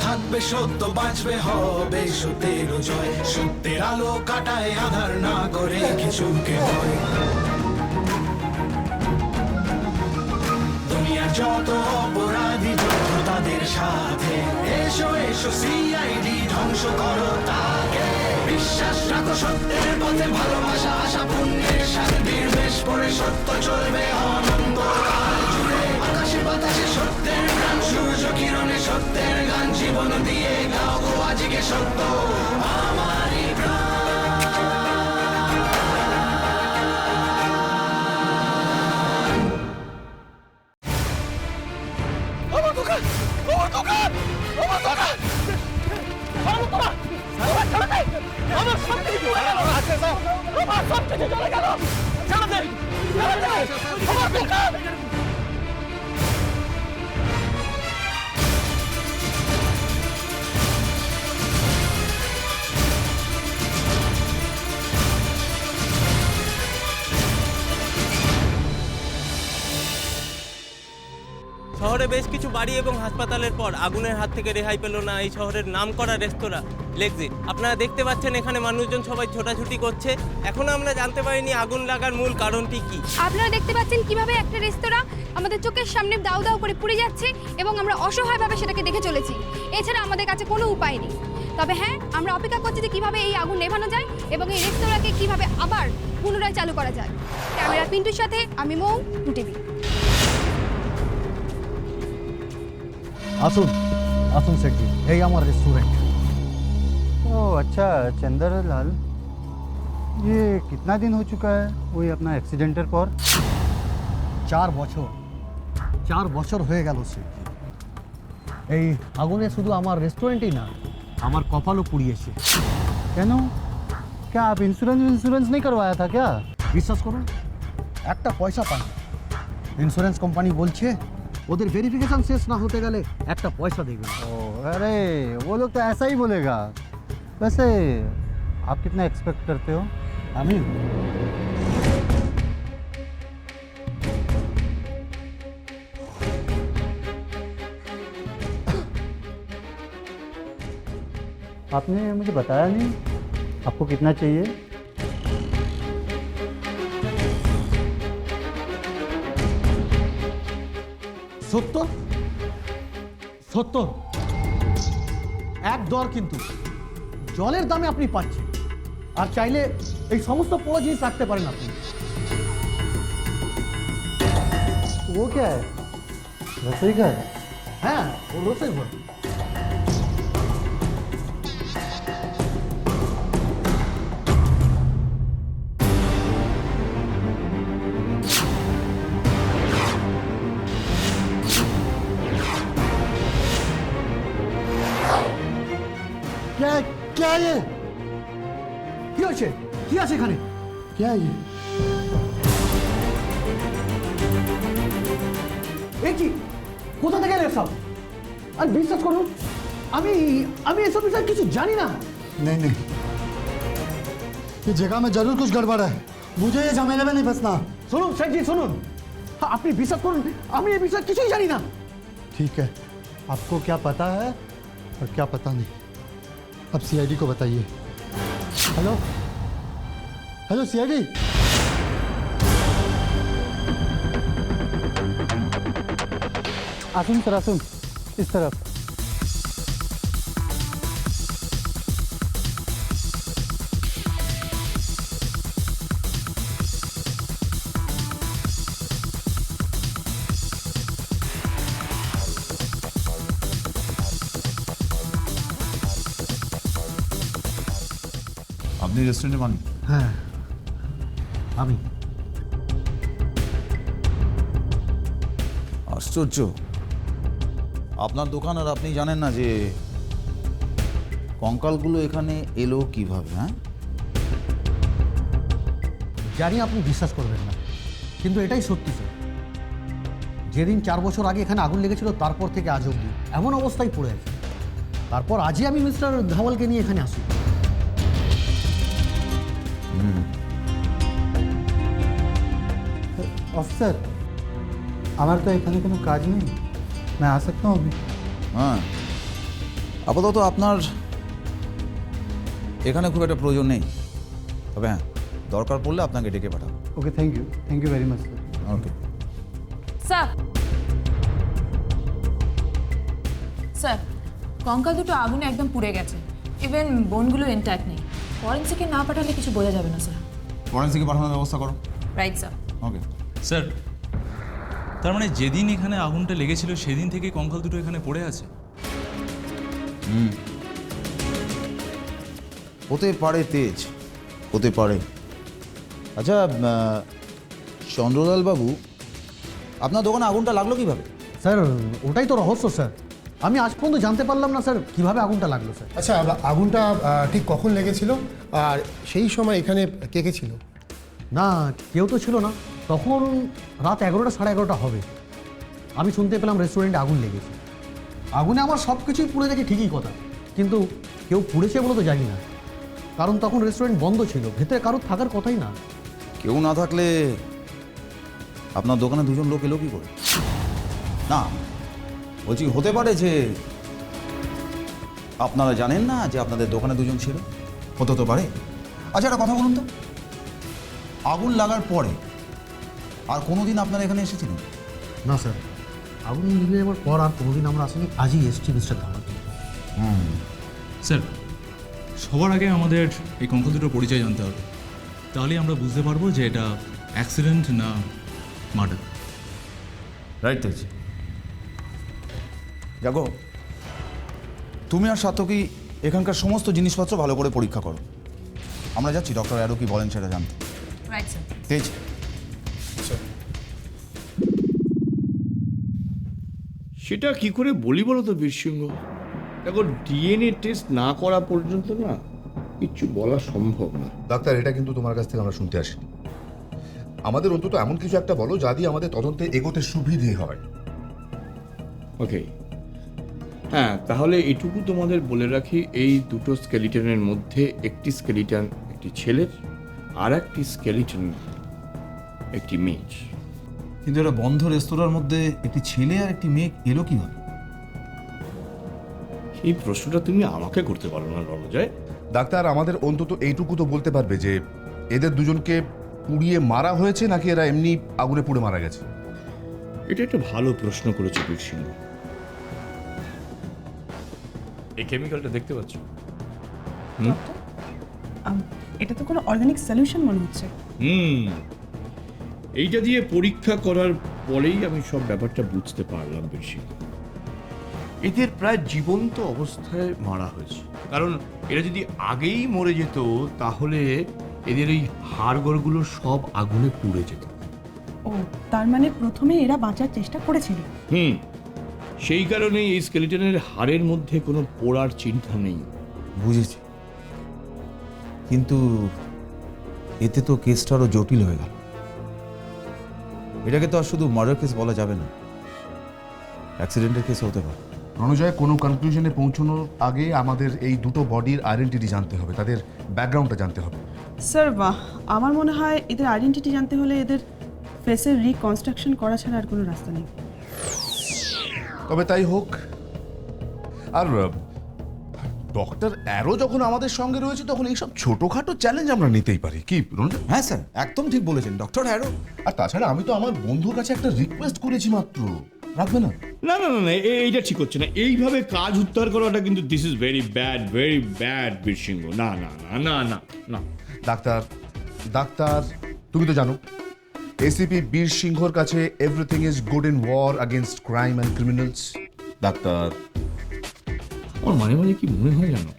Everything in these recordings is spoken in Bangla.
থাকবে সত্য, বাঁচবে হবে সত্যের জয়। সত্যের আলো কাটায় আধার, না করে কিছুকে ভয়। দুনিয়ার যত অপরাধী যত তাদের সাথে, এসো এসো সিআইডি ধ্বংস করো তাকে। বিশ্বাস রাখো সত্যের পথে, ভালোবাসা আশা পুণ্যের শান্তির বেশ পড়ে সত্য চলবে অনন্তকাল জুড়ে। আকাশে বাতাসে সত্যের গান, সূর্য কিরণে সত্যের গান। জীবন দিয়ে গাও গো আজকে সত্য আমারই প্রাণ। আমার দোকান, আমার দোকান, আমার দোকান! আমার সব কিছু চলে গেল! আমার সব কিছু চলে গেল! ছেড়ে দে! ছেড়ে দে! আমার দোকান! শহরে বেশ কিছু বাড়ি এবং হাসপাতালের পর আগুনের হাত থেকে রেহাই পেল না এই শহরের নামকরা রেস্তোরাঁ লেক্সিট। আপনারা দেখতে পাচ্ছেন এখানে মানুষজন সবাই ছোটাছুটি করছে। এখনো আমরা জানতে পারিনি আগুন লাগার মূল কারণটি কি। আপনারা দেখতে পাচ্ছেন কিভাবে একটা রেস্তোরাঁ আমাদের চোখের সামনে দাউ দাউ করে পুড়ে যাচ্ছে এবং আমরা অসহায়ভাবে সেটাকে দেখে চলেছি। এছাড়া আমাদের কাছে কোনো উপায় নেই। তবে হ্যাঁ, আমরা অপেক্ষা করছি যে কিভাবে এই আগুন নেভানো যায় এবং এই রেস্তোরাঁকে কিভাবে আবার পুনরায় চালু করা যায়। ক্যামেরা পিন্টুর সাথে আমি মৌ, টিভি। আসুন আসুন सेठ जी, এই আমার रेस्टोरेंट। ओह अच्छा, चंद्रलाल, ये कितना दिन हो चुका है वही अपना एक्सीडेंटेर पर? 4 বছর হয়ে গেল সেठ जी। এই আগুনে শুধু আমার রেস্টুরেন্টই না, আমার কপালও পুড়িয়েছে। কেন? क्या आप इंश्योरेंस नहीं करवाया था क्या? বিশ্বাস করুন, একটা পয়সা পাই না। ইন্স্যুরেন্স কোম্পানি বলছে ওদের ভেরিফিকেশন শেষ না হতে গেলে একটা পয়সা দেবে না। ओह अरे, वो लोग तो ऐसा ही बोलेगा। वैसे आप कितना एक्सपेक्ट करते हो? আমি आपने मुझे बताया नहीं आपको कितना चाहिए? সত্তর 70 এক দর, কিন্তু জলের দামে আপনি পাচ্ছেন। আর চাইলে এই সমস্ত পোড়া জিনিস রাখতে পারেন আপনি। वो क्या है? रसोई घर? হ্যাঁ, ও রসই ঘর। क्या क्या ये কি হচ্ছে? কি আছে এখানে? क्या है ये? এ কি? কোথা থেকে এলো সব? আর বিশ্বাস করুন, আমি আমি এসব বিষয়ে কিছু জানি না। नहीं नहीं, ये जगह में जरूर कुछ गड़बड़ है। मुझे ये झमेले में नहीं फंसना। শুনুন শেখ জি, শুনুন, আপনি বিশ্বাস করুন, আমি এই বিষয়ে কিছুই জানি না। ठीक है, आपको क्या पता है और क्या पता नहीं, अब सीआईडी को बताइए। हेलो हेलो सीआईडी, आसुन सर आसुन, इस तरफ। আপনি রেস্টুরেন্টের মালিক? হ্যাঁ আমি। আশ্চর্য, আপনার দোকান আর আপনি জানেন না যে কঙ্কালগুলো এখানে এলো কিভাবে? হ্যাঁ, জানি আপনি বিশ্বাস করবেন না, কিন্তু এটাই সত্যি স্যার। যেদিন 4 বছর আগে এখানে আগুন লেগেছিল তারপর থেকে আজ অবধি এমন অবস্থায় পড়ে আছে। তারপর আজই আমি মিস্টার ধাওয়ালকে নিয়ে এখানে আসি। অফিসার, আমার তো এখানে কোনো কাজ নেই, मैं आ सकता हूँ अभी? হ্যাঁ, আপাতত আপনার এখানে খুব একটা প্রয়োজন নেই, তবে হ্যাঁ দরকার পড়লে আপনাকে ডেকে পাঠাবো। Okay thank you very much sir. Okay. Sir sir কঙ্কাল দুটো আগুনে একদম পুড়ে গেছে, ইভেন বোনগুলো ইনট্যাক্ট নেই। ফরেন্সিকে না পাঠালে কিছু বোঝা যাবে না স্যার। ফরেন্সিকে পাঠানোর ব্যবস্থা করো। Right sir. ওকে। স্যার, তার মানে যেদিন এখানে আগুনটা লেগেছিল সেদিন থেকে কঙ্কাল দুটো এখানে পড়ে আছে? হতে পারে তেজ, হতে পারে। আচ্ছা চন্দ্রলাল বাবু, আপনার দোকানে আগুনটা লাগলো কিভাবে? স্যার ওটাই তো রহস্য স্যার, আমি আজ পর্যন্ত জানতে পারলাম না স্যার কীভাবে আগুনটা লাগলো স্যার। আচ্ছা আগুনটা ঠিক কখন লেগেছিল আর সেই সময় এখানে কে কে ছিল? না কেউ তো ছিল না, তখন রাত 11টা 11:30 হবে। আমি শুনতে পেলাম রেস্টুরেন্টে আগুন লেগেছে। আগুনে আমার সব কিছুই পুড়ে গেছে ঠিকই কথা, কিন্তু কেউ পুড়েছে বলে তো জানি না, কারণ তখন রেস্টুরেন্ট বন্ধ ছিল, ভেতরে কারোর থাকার কথাই না। কেউ না থাকলে আপনার দোকানে দুজন লোক এলো কি করে? না বলছি হতে পারে যে আপনারা জানেন না যে আপনাদের দোকানে দুজন ছিল, হতে তো পারে। আচ্ছা একটা কথা বলুন তো, আগুন লাগার পরে আর কোনোদিন আপনারা এখানে এসেছিলেন? না স্যার, আগুন নিভে যাওয়ার পর আর কোনোদিন আমরা আসিনি, আজই এসছি মিস্টার ধাওয়ালকে। স্যার, সবার আগে আমাদের এই কঙ্কাল দুটোর পরিচয় জানতে হবে, তাহলেই আমরা বুঝতে পারবো যে এটা অ্যাক্সিডেন্ট না মার্ডার। রাইট তেজ। যাগো, তুমি আর সাতকি এখানকার সমস্ত জিনিসপত্র ভালো করে পরীক্ষা করো। আমরা যাচ্ছি ডক্টর অ্যারো কি বলেন সেটা জানতে। Right sir. তেজ। সেটা কি করে বলি বলো তো বীরসিংহ, দেখো ডিএনএ টেস্ট না করা পর্যন্ত না কিচ্ছু বলা সম্ভব না। ডাক্তার, এটা কিন্তু তোমার কাছ থেকে আমরা শুনতে আসিনি। আমাদের অন্তত এমন কিছু একটা বলো যা দিয়ে আমাদের তদন্তে এগোতে সুবিধে হয়। ওকে, হ্যাঁ তাহলে এটুকু তোমাদের বলে রাখি, এই দুটো স্কেলিটনের মধ্যে একটি স্কেলিটন একটি ছেলের আর একটি স্কেলিটন একটি মেয়ের। কিন্তু এটা বন্ধ রেস্তোরাঁর মধ্যে একটি ছেলে আর একটি মেয়ে এলো কিভাবে? এই প্রশ্নটা তুমি আমাকে করতে পারো না রণজয়। ডাক্তার, আমাদের অন্তত এইটুকু তো বলতে পারবে যে এদের দুজনকে পুড়িয়ে মারা হয়েছে নাকি এরা এমনি আগুনে পুড়ে মারা গেছে? এটা একটা ভালো প্রশ্ন করেছে বীরসিংহ। এই কেমিক্যালটা দেখতে পাচ্ছ? এটা তো কোনো অর্গানিক সলিউশন মনে হচ্ছে। এইটা দিয়ে পরীক্ষা করার পরেই আমি সব ব্যাপারটা বুঝতে পারলাম বেশি। এদের প্রায় জীবন্ত অবস্থায় মারা হয়েছে, কারণ এরা যদি আগেই মরে যেত তাহলে এদের এই হাড়গোড়গুলো সব আগুনে পুড়ে যেত। ও তার মানে প্রথমে এরা বাঁচার চেষ্টা করেছিল। সেই কারণেই এই স্কেলিটনের হাড়ের মধ্যে কোনো পোড়ার চিহ্ন নেই। বুঝেছি, কিন্তু এতে তো কেসটা আরও জটিল হয়ে গেল। এটাকে তো আর শুধু মার্ডার কেস বলা যাবে না, অ্যাক্সিডেন্টের কেস হতে পারে। রণজয়, কোনো কনক্লুশনে পৌঁছানোর আগে আমাদের এই দুটো বডির আইডেন্টিটি জানতে হবে, তাদের ব্যাকগ্রাউন্ডটা জানতে হবে। স্যার আমার মনে হয় এদের আইডেন্টিটি জানতে হলে এদের ফেসের রিকনস্ট্রাকশন করা ছাড়া আর কোনো রাস্তা নেই। তবে তাই হোক। আর ডক্টর অ্যারো যখন আমাদের সঙ্গে রয়েছে তখন এইসব ছোটোখাটো চ্যালেঞ্জ আমরা নিতেই পারি, কি রণজয়? হ্যাঁ স্যার, একদম ঠিক বলেছেন ডক্টর অ্যারো। আর তাছাড়া আমি তো আমার বন্ধুর কাছে একটা রিকোয়েস্ট করেছি মাত্র, রাখবে না? না না না না, এইটা ঠিক হচ্ছে না। এইভাবে কাজ উদ্ধার করাটা কিন্তু this is very bad Birsingha. না না না না না না। ডাক্তার তুমি তো জানো এসিপি বীর সিংহর কাছে everything is good in war against crime and criminals. ডাক্তার, আমার মাঝে মাঝে কি মনে হয় জানো,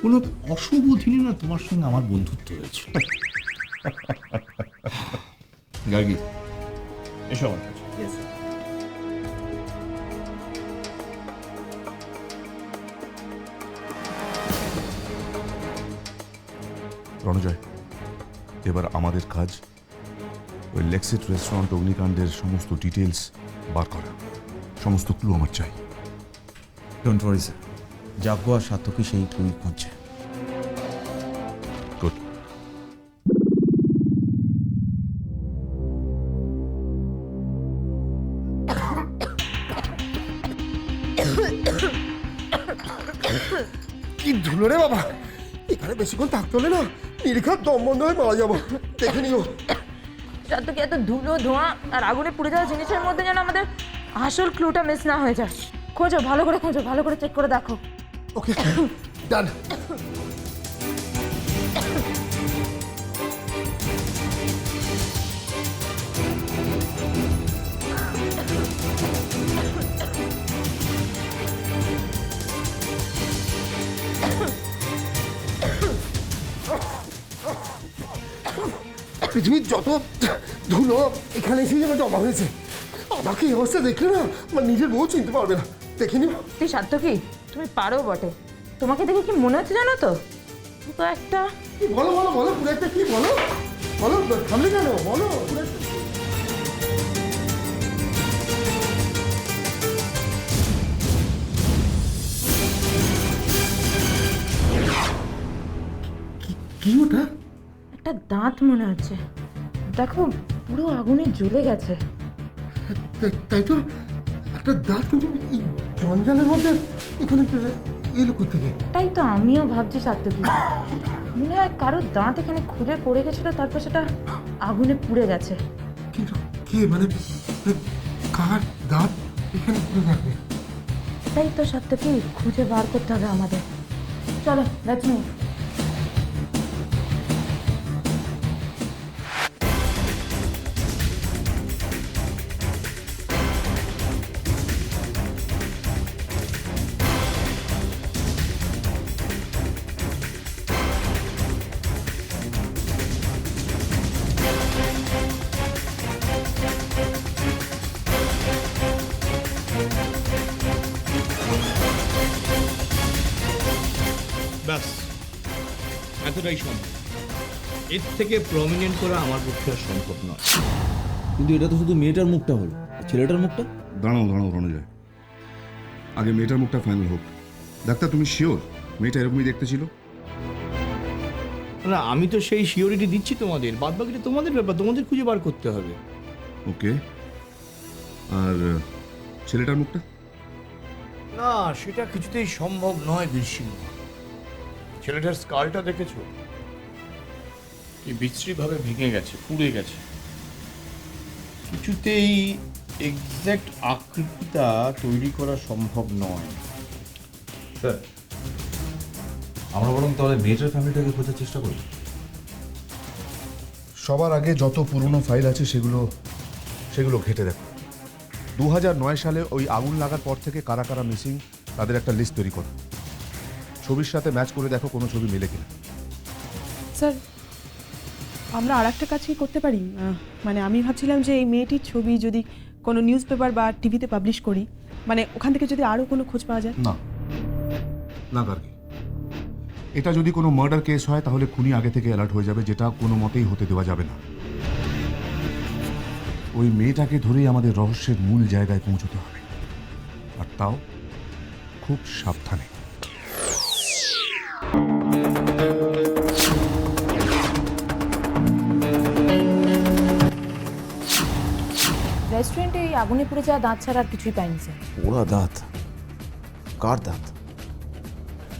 কোনো অশুভ দিনে না তোমার সঙ্গে আমার বন্ধুত্ব হয়েছে। গার্গী, এসো আমার কাছে। রণজয়, এবার আমাদের কাজ ওই লেক্সিট রেস্টুরেন্ট অগ্নিকাণ্ডের সমস্ত ডিটেলস বার করা, সমস্ত ক্লু আমার চাই। ডোন্ট ওয়ারি স্যার, যাজ্ঞ আর সাতকি সেই ক্লুই খুঁজছে। গুড। কি ধুলো রে বাবা, এখানে বেশিক্ষণ থাকতে হলে না নির্ঘাত দম বন্ধ হয়ে মারা যাবো। দেখে নিও। সাত্তকী, এত ধুলো ধোঁয়া আর আগুনে পুড়ে যাওয়া জিনিসের মধ্যে যেন আমাদের আসল ক্লুটা মিস না হয়ে যায়। খোঁজো, ভালো করে খোঁজো, ভালো করে চেক করে দেখো। ওকে, ডান। পৃথিবীর যত ধুলো এখানে এসে যেন জমা হয়েছে, আমাকে এই অবস্থা দেখলে না আমার নিজের বউ চিনতে পারবে না। দেখে নিও। তুই সাত্তকী, তুমি পারো বটে। তোমাকে দেখে কি মনে হচ্ছে জানো তো, তো একটা বলো বলো বলো, পুরো একটা কি বলো বলো, থামলে কেন বলো। পুরো একটা কি ওটা? একটা দাঁত মনে হচ্ছে। দেখো, পুরো আগুনে জ্বলে গেছে। তাই তো, একটা দাঁত কিন্তু এই জঞ্জালের মধ্যে এখানে এলো কোথেকে? তাই তো আমিও ভাবছি সাত্তকী, মনে হয় কারোর দাঁত এখানে খুলে পড়ে গেছিল, তারপর সেটা আগুনে পুড়ে গেছে। কিন্তু কে, মানে কার দাঁত এখানে পুড়ে থাকবে? তাই তো সাত্তকী, খুঁজে বার করতে হবে আমাদের। চলো, লেটস মুভ। ব্যাস, এতটাই সম্ভব। এর থেকে প্রমিনেন্ট করা আমার পক্ষে আর সম্ভব নয়। কিন্তু এটা তো শুধু মেয়েটার মুখটা হলো, ছেলেটার মুখটা? দাঁড়াও দাঁড়াও রণজয়, আগে মেয়েটার মুখটা ফাইনাল হোক। ডাক্তার, তুমি শিওর মেয়েটা এরকমই দেখতে ছিল? না, আমি তো সেই সিওরিটি দিচ্ছি তোমাদের, বাদ বাকিটা তোমাদের ব্যাপার, তোমাদের খুঁজে বার করতে হবে। ওকে, আর ছেলেটার মুখটা? না, সেটা কিছুতেই সম্ভব নয় বীরসিংহ। ছেলেটার স্কালটা দেখেছো? কি বিশ্রীভাবে ভেঙে গেছে, পুড়ে গেছে। কিছুতেই এক্স্যাক্ট আকৃতিটা তৈরি করা সম্ভব নয়। স্যার, আমরা বরং তাহলে মেয়েটার ফ্যামিলিটাকে খোঁজার চেষ্টা করি। সবার আগে যত পুরনো ফাইল আছে সেগুলো ঘেঁটে দেখো। 2009 সালে ওই আগুন লাগার পর থেকে কারা কারা মিসিং তাদের একটা লিস্ট তৈরি করো। ছবির সাথে ম্যাচ করে দেখো কোনো ছবি মিলে কিনা। স্যার, আমরা আর একটা কাজ কি করতে পারি? মানে আমি ভাবছিলাম যে এই মেয়েটির ছবি যদি কোনো নিউজ পেপার বা টিভিতে পাবলিশ করি, মানে ওখান থেকে যদি আরও কোনো খোঁজ পাওয়া যায়। না না গার্গী, এটা যদি কোনো মার্ডার কেস হয় তাহলে খুনি আগে থেকে অ্যালার্ট হয়ে যাবে, যেটা কোনো মতেই হতে দেওয়া যাবে না। ওই মেয়েটাকে ধরেই আমাদের রহস্যের মূল জায়গায় পৌঁছতে হবে, আর তাও খুব সাবধানে। রেস্টুরেন্টে এই আগুনে পুড়ে যাওয়া দাঁত ছাড়া আর কিছুই পাইনি স্যার। ওরা দাঁত? কার দাঁত?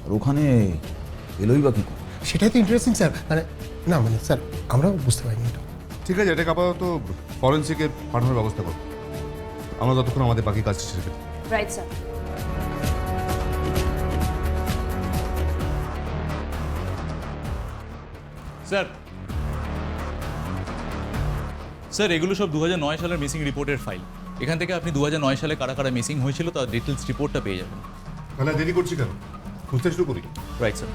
আর ওখানে এলোই বা কি? সেটাই তো ইন্টারেস্টিং স্যার। মানে স্যার, আমরাও বুঝতে পারিনি এটা। ঠিক আছে, এটাকে আপাতত ফরেন্সিকের পাঠানোর ব্যবস্থা করো। আমরা ততক্ষণ আমাদের বাকি কাজটা ছেড়ে ফেলি। Right sir. স্যার, স্যার এগুলো সব 2009 সালের মিসিং রিপোর্টের ফাইল। এখান থেকে আপনি 2009 সালে কারা কারা মিসিং হয়েছিল তার ডিটেলস রিপোর্টটা পেয়ে যাবেন। তাহলে দেরি করছি কেন, খুঁজতে শুরু করি। Right sir.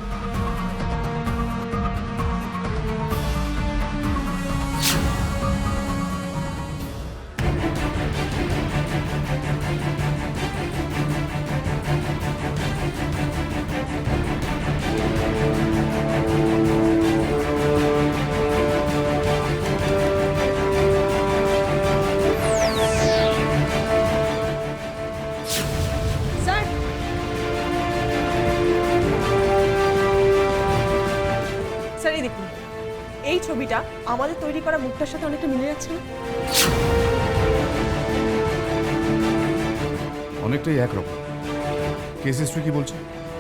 স্যার, এই দেখুন, এই ছবিটা আমাদের তৈরি করা মুখটার সাথে অনেকটা মিলে যাচ্ছে না? অনেকটাই একরকম। কেস হিস্ট্রি কি বলছে?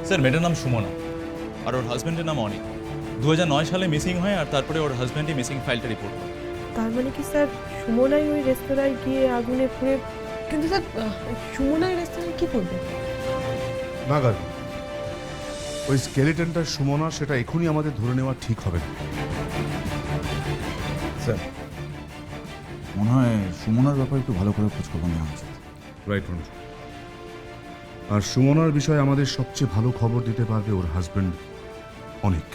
স্যার, মেয়েটার নাম সুমনা, আর ওর হাজব্যান্ডের নাম অনিক। 2009 সালে মিসিং হয় আর তারপরে ওর হাজব্যান্ডই মিসিং ফাইলটা রিপোর্ট করে। তার মানে কি স্যার সুমনাই ওই রেস্তোরাঁয় গিয়ে আগুনে পুড়ে, কিন্তু স্যার সুমনাই রেস্তোরাঁয় কি করবে? না গার্গী, ওই স্কেলেটনটা সুমনা সেটা এখনই আমাদের ধরে নেওয়া ঠিক হবে না। স্যার মনে হয় সুমনার ব্যাপারে একটু ভালো করে খোঁজখবর নেওয়া উচিত। রাইট রঞ্জু। আর সুমনার বিষয়ে আমাদের সবচেয়ে ভালো খবর দিতে পারবে ওর হাজব্যান্ড অনিক।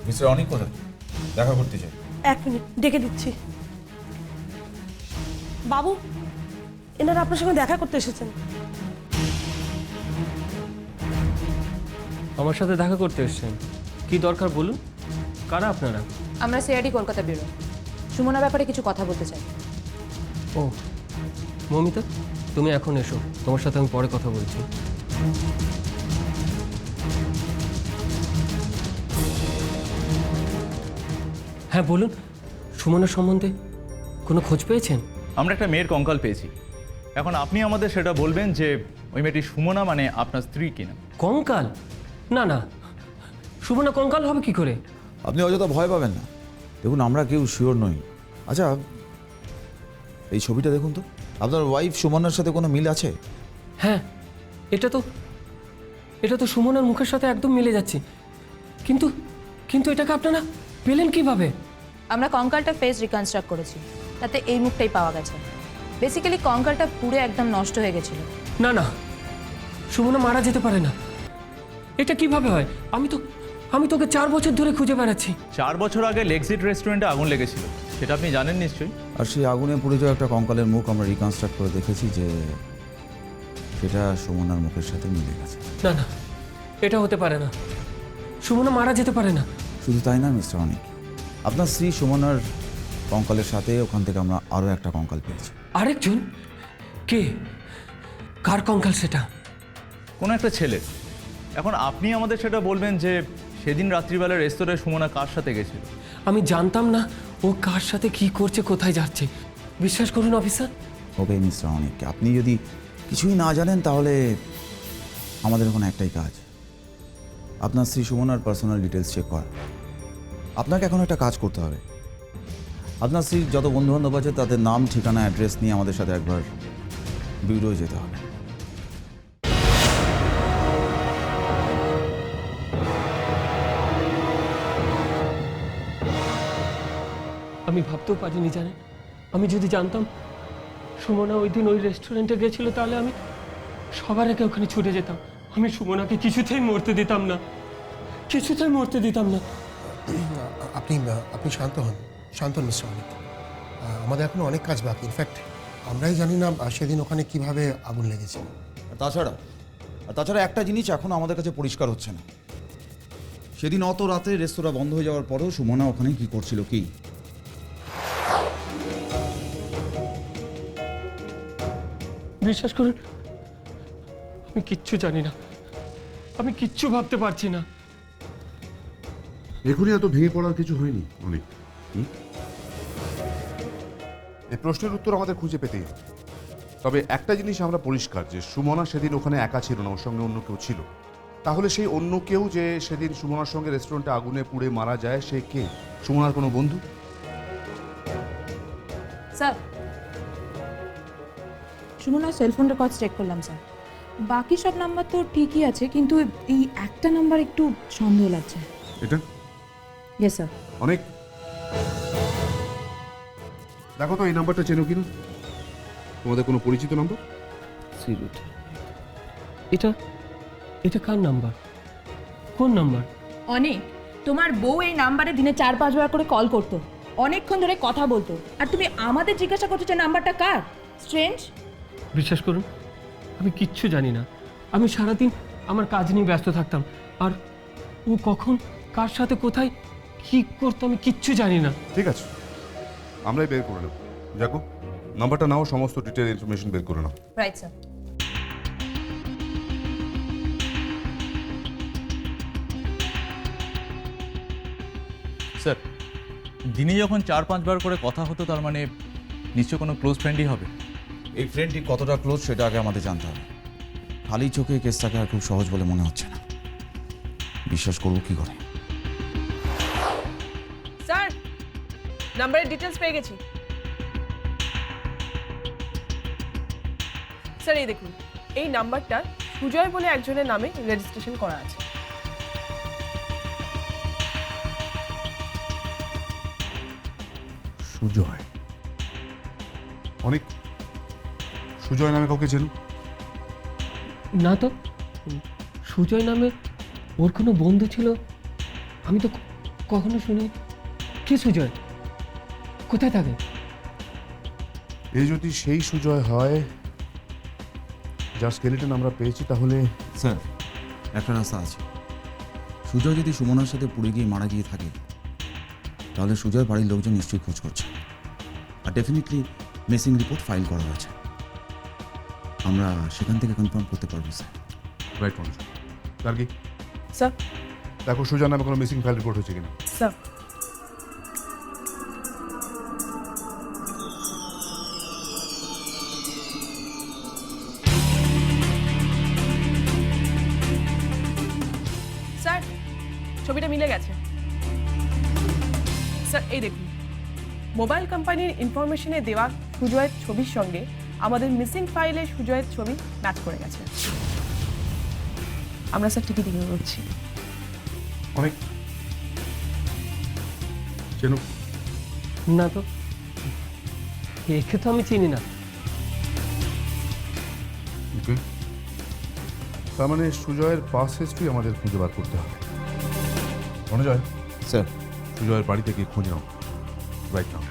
মিস্টার অনিক কোথায়? দেখা করতে চাই। 1 মিনিট ডেকে দিচ্ছি। বাবু, এনারা আপনার সঙ্গে দেখা করতে এসেছেন। আমার সাথে দেখা করতে এসেছেন? কি দরকার বলুন, কারা আপনারা? আমরা সিআইডি কলকাতা ব্যুরো, সুমনা ব্যাপারে কিছু কথা বলতে চাই। ও মমিতা, তুমি এখন এসো, তোমার সাথে আমি পরে কথা বলছি। হ্যাঁ বলুন, সুমনার সম্বন্ধে কোনো খোঁজ পেয়েছেন? আমরা একটা মেয়ের কঙ্কাল পেয়েছি। এখন আপনি আমাদের সেটা বলবেন যে ওই মেয়েটি সুমনা মানে আপনার স্ত্রী কিনা। কঙ্কাল? না না, সুমনা কঙ্কাল হবে কি করে? আপনি অযথা ভয় পাবেন না। দেখুন আমরা কেউ শিওর নই। আচ্ছা এই ছবিটা দেখুন তো, আপনার ওয়াইফ সুমনার সাথে কোনো মিল আছে? হ্যাঁ, এটা তো সুমনার মুখের সাথে একদম মিলে যাচ্ছে, কিন্তু কিন্তু এটাকে আপনারা পেলেন কিভাবে? আমরা কঙ্কালটা ফেস রিকনস্ট্রাক্ট করেছি, তাতে এই মুখটাই পাওয়া গেছে। বেসিক্যালি কঙ্কালটা পুরো একদম নষ্ট হয়ে গেছিল। না না, সুমনা মারা যেতে পারে না। এটা কিভাবে হয়? আমি তোকে 4 বছর ধরে খুঁজে বেড়াচ্ছি। 4 বছর আগে লেক্সিট রেস্টুরেন্টে আগুন লেগেছিল, সেটা আপনি জানেন নিশ্চয়ই। আর সেই আগুনে পুড়ে যাওয়া একটা কঙ্কালের মুখ আমরা রিকনস্ট্রাক্ট করে দেখেছি যে সেটা সুমনার মুখের সাথে মিলে গেছে। না না, এটা হতে পারে না, সুমনা মারা যেতে পারে না। শুধু তাই না মিস্টার অনিক, আপনার স্ত্রী সুমনার কঙ্কালের সাথে ওখান থেকে আমরা আরও একটা কঙ্কাল পেয়েছি। আরেকজন? কে? কার কঙ্কাল সেটা? কোনো একটা ছেলে। এখন আপনি আমাদের সেটা বলবেন যে সেদিন রাত্রিবেলা রেস্তোরাঁয় সুমনা কার সাথে গেছিল। আমি জানতাম না ও কার সাথে কি করছে, কোথায় যাচ্ছে। বিশ্বাস করুন অফিসার। ওকে মিস্টার অনিক, আপনি যদি কিছুই না জানেন তাহলে আমাদের এখন একটাই কাজ, আপনার স্ত্রী সুমনার পার্সোনাল ডিটেলস চেক করা। আপনাকে এখন একটা কাজ করতে হবে, আপনার স্ত্রীর যত বন্ধুবান্ধব আছে তাদের নাম, ঠিকানা, অ্যাড্রেস নিয়ে আমাদের সাথে একবার ব্যুরোয় যেতে হবে। আমি ভাবতেও পারিনি, জানেন, আমি যদি জানতাম সুমনা ওই দিন ওই রেস্টুরেন্টে গেছিল তাহলে আমি সবার আগে ওখানে ছুটে যেতাম। আমি সুমনাকে কিছুতেই মরতে দিতাম না, কিছুতেই মরতে দিতাম না। আপনি শান্ত হন মিস্টার অনিক। আমাদের এখনো অনেক কাজ বাকি। ইনফ্যাক্ট আমরাই জানি না সেদিন ওখানে কিভাবে আগুন লেগেছে। তাছাড়া একটা জিনিস এখনো আমাদের কাছে পরিষ্কার হচ্ছে না, সেদিন অত রাতে রেস্তোরাঁ বন্ধ হয়ে যাওয়ার পরেও সুমনা ওখানে কি করছিল। কি বিশ্বাস করুন, আমি কিচ্ছু জানি না, আমি কিচ্ছু ভাবতে পারছি না। এখনই এত ভেঙে পড়ার কিছু হয়নি অনেক। এই প্রশ্নের উত্তর আমাদের খুঁজে পেতেই হবে। তবে একটা জিনিস আমরা পরিষ্কার যে সুমনা সেদিন ওখানে একা ছিল না, ওর সঙ্গে অন্য কেউ ছিল। তাহলে সেই অন্য কেউ যে সেদিন সুমনার সঙ্গে রেস্টুরেন্টে আগুনে পুড়ে মারা যায়, সে কে? সুমনার কোনো বন্ধু? স্যার, সুমনার সেলফোন রেকর্ডস চেক করলাম স্যার, বাকি সব নাম্বার তো ঠিকই আছে, কিন্তু এই একটা নাম্বার একটু সন্দেহ লাগছে। এটা? Yes sir. অনেক দেখো তো এই নাম্বারটা চেনো কিনা, তোমাদের কোনো পরিচিত নাম্বার? এটা কার নাম্বার? কোন নাম্বার? অনেক, তোমার বউ এই নাম্বারে দিনে 4-5 বার করে কল করতো, অনেকক্ষণ ধরে কথা বলতো, আর তুমি আমাদের জিজ্ঞাসা করছো যে নাম্বারটা কার? স্ট্রেঞ্জ। বিশ্বাস করুন, আমি কিচ্ছু জানি না। আমি সারাদিন আমার কাজ নিয়ে ব্যস্ত থাকতাম, আর ও কখন কার সাথে কোথায় কি করতো আমি কিচ্ছু জানি না। ঠিক আছে, আমরাই বের করে নেব। দেখো নাম্বারটা নাও, সমস্ত ডিটেল ইনফরমেশন বের করে নাও। Right sir. স্যার, দিনে যখন 4-5 বার করে কথা হতো, তার মানে নিশ্চয় কোনো ক্লোজ ফ্রেন্ডই হবে। এই ফ্রেন্ডটি কতটা ক্লোজ সেটা আগে আমাদের জানতে হবে। খালি চোখে কেসটাকে আর খুব সহজ বলে মনে হচ্ছে না। বিশ্বাস করবো কি করে? স্যার, নাম্বারের ডিটেলস পেয়ে গেছি। স্যার এই দেখুন, এই নাম্বারটা সুজয় বলে একজনের নামে রেজিস্ট্রেশন করা আছে। সুজয়, অনেক সুজয় নামে কাউকে চেনো? না তো, সুজয় নামে ওর কোনো বন্ধু ছিল আমি তো কখনো শুনি। কে সুজয়? কোথায় থাকে? এই যদি সেই সুজয় হয় যার স্কেলেটন আমরা পেয়েছি, তাহলে স্যার একটা রাস্তা আছে। সুজয় যদি সুমনার সাথে পুড়ে গিয়ে মারা গিয়ে থাকে, তাহলে সুজয় বাড়ির লোকজন নিশ্চয়ই খোঁজ করছে, আর ডেফিনেটলি মিসিং রিপোর্ট ফাইল করা হয়েছে। আমরা সেখান থেকে কনফার্ম করতে পারবো স্যার। রাইট মানুষ। তার কি স্যার? দেখো সুজয় নামে কোনো মিসিং ফাইল রিপোর্ট হয়েছে কিনা। স্যার, স্যার ছবিটা মিলে গেছে। স্যার এই দেখুন, মোবাইল কোম্পানির ইনফরমেশনে দেওয়া সুজয়ের ছবির সঙ্গে আমাদের মিসিং ফাইলে সুজয়ের ছবি ম্যাচ করে গেছে। আমরা স্যার টিকিট দিয়ে করছি। অনেক চেনো? না তো, একে তো আমি চিনি না। ওকে, তার মানে সুজয়ের পাস হিস্ট্রি আমাদের খুঁজে বার করতে হবে। অনুজয় স্যার, সুজয়ের বাড়ি থেকে খোঁজ নাও রাইট নাও।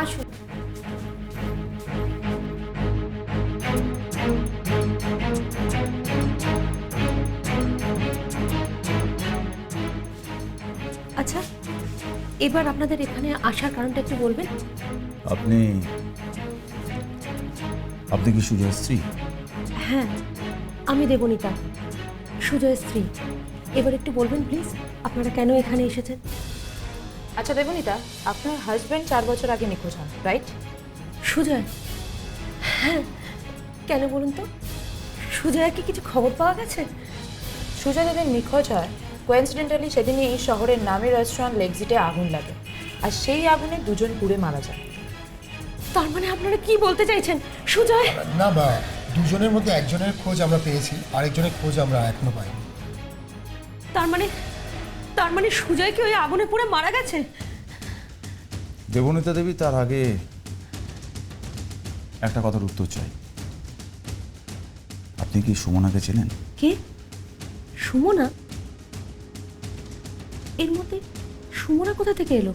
আসুন। আচ্ছা, এবার আপনাদের এখানে আসার কারণটা একটু বলবেন? আপনি কি সুজয়ের স্ত্রী? হ্যাঁ, আমি দেবনীতা, সুজয়ের স্ত্রী। এবার একটু বলবেন প্লিজ, আপনারা কেন এখানে এসেছেন? আচ্ছা দেবনীতা, আপনার হাজব্যান্ড 4 বছর আগে নিখোঁজ হন, রাইট? সুজয়? হ্যাঁ, কেন বলুন তো? সুজয়ের কি কিছু খবর পাওয়া গেছে? সুজয় যেদিন নিখোঁজ হয়, কোইন্সিডেন্টালি সেদিনই এই শহরের নামী রেস্টুরেন্ট লেক্সিটে আগুন লাগে, আর সেই আগুনে দুজন পুড়ে মারা যায়। তার মানে আপনারা কি বলতে চাইছেন? সুজয়? না বা, দুজনের মধ্যে একজনের খোঁজ আমরা পেয়েছি, আরেকজনের খোঁজ আমরা এখনো পাইনি। তার মানে সুজয় কি ওই আগুনে পুড়ে মারা গেছে? দেবনীতা দেবী, তার আগে একটা কথার উত্তর চাই। আপনি কি সুমনাকে চেনেন? কে? সুমনা? এর মধ্যে সুমনা কোথা থেকে এলো?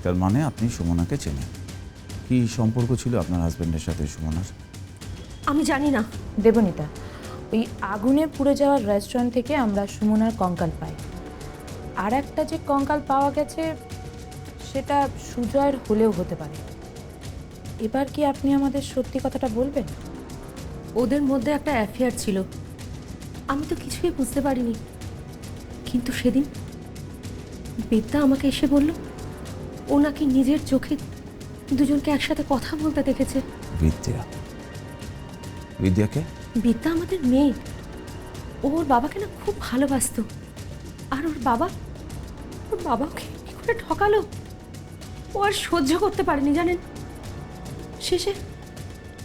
তার মানে আপনি সুমনাকে চেনেন। কি সম্পর্ক ছিল আপনার হাজবেন্ডের সাথে সুমনার? আমি জানি না। দেবনীতা, ওই আগুনে পুড়ে যাওয়ার রেস্টুরেন্ট থেকে আমরা সুমনার কঙ্কাল পাই। আর একটা যে কঙ্কাল পাওয়া গেছে সেটা সুজয়ের হলেও হতে পারে। এবার কি আপনি আমাদের সত্যি কথাটা বলবেন? ওদের মধ্যে একটা অ্যাফেয়ার ছিল, আমি তো কিছুই বুঝতে পারিনি। কিন্তু সেদিন বিদ্যা আমাকে এসে বলল ও নাকি নিজের চোখে দুজনকে একসাথে কথা বলতে দেখেছে। বিদ্যাকে? বিদ্যা আমাদের মেয়ে। ওর বাবাকে না খুব ভালোবাসতো, আর ওর বাবাকে কি করে ঠকালো ও আর সহ্য করতে পারেনি জানেন। শেষে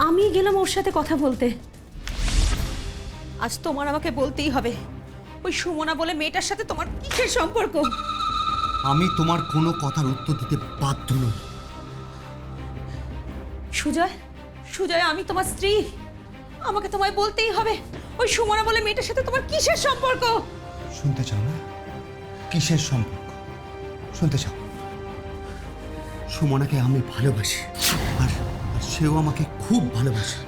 আমি গেলাম ওর সাথে কথা বলতে। আজ তোমার আমাকে বলতেই হবে, ওই সুমনা বলে মেয়েটার সাথে তোমার কিসের সম্পর্ক? আমি তোমার কোনো কথার উত্তর দিতে বাধ্য নই। সুজয়, আমি তোমার স্ত্রী, আমাকে তোমায় বলতেই হবে, ওই সুমনা বলে মেয়েটার সাথে তোমার কিসের সম্পর্ক? শুনতে চাও না কিসের সম্পর্ক? শুনতে চাও? সুমনাকে আমি ভালোবাসি, আর সেও আমাকে খুব ভালোবাসে,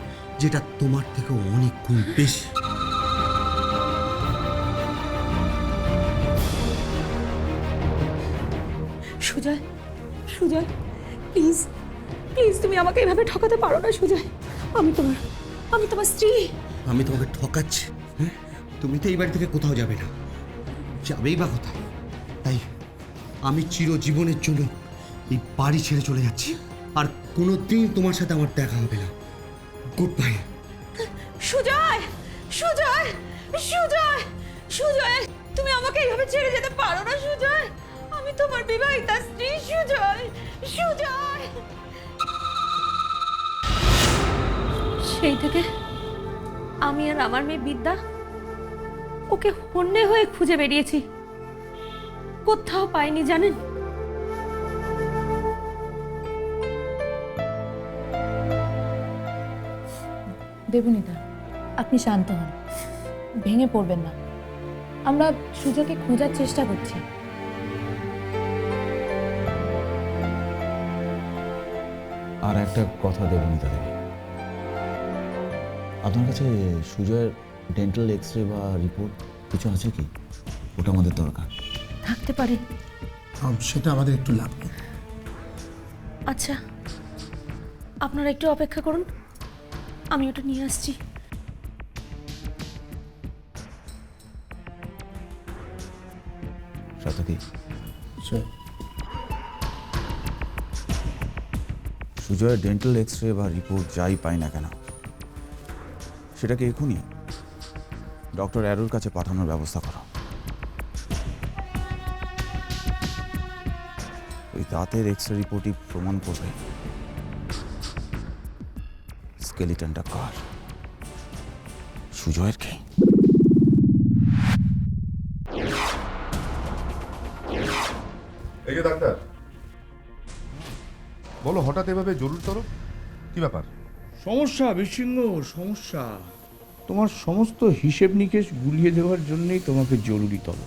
যেটা তোমার থেকেও অনেক গুণ বেশি। সুজয়, প্লিজ তুমি আমাকে এভাবে ঠকাতে পারো না সুজয়। আমি তোমার স্ত্রী। আমি তোমাকে ঠকাচ্ছি? হ্যাঁ, তুমি তো এই বাড়ি থেকে কোথাও যাবে না, যাবেই বা কোথায়? তাই আমি চিরজীবনের জন্য এই বাড়ি ছেড়ে চলে যাচ্ছি, আর কোনো দিন তোমার সাথে আমার দেখা হবে না। Good bye. সুজয়, সুজয়, সুজয়, সুজয়, তুমি আমাকে এইভাবে ছেড়ে যেতে পারো না সুজয়। আমি তোমার বিবাহিতা স্ত্রী সুজয়, সুজয়। সেই থেকে আমি আর আমার মেয়ে বিদ্যা ওকে হন্যে হয়ে খুঁজে বেরিয়েছি, কোথাও পাইনি জানেন। দেবনীতা, আপনি শান্ত হন, ভেঙে পড়বেন না। আমরা সুজয়কে খোঁজার চেষ্টা করছি। আর একটা কথা দেবেন তাদের, আপনার কাছে সুজয়ের ডেন্টাল এক্স-রে বা রিপোর্ট কিছু আছে কি? ওটা আমাদের দরকার। থাকতে পারে। সেটা আমাদের একটু লাগবে। আচ্ছা, আপনারা একটু অপেক্ষা করুন, আমি ওটা নিয়ে আসছি। সাতকি, সুজয়ের ডেন্টাল এক্স-রে বা রিপোর্ট যাই পাই না কেন, সেটাকে এখনই ডক্টর অ্যারোর কাছে পাঠানোর ব্যবস্থা করো। ওই দাঁতের এক্স-রে রিপোর্টই প্রমাণ করবে স্কেলিটনটা কার, সুজয়ের কি? এই যে ডাক্তার, বলো হঠাৎ এভাবে জরুরিতর কি ব্যাপার? সমস্যা বিশৃঙ্গ, সমস্যা। তোমার সমস্ত হিসেব নিকেশ গুলিয়ে দেওয়ার জন্যই তোমাকে জরুরি তল।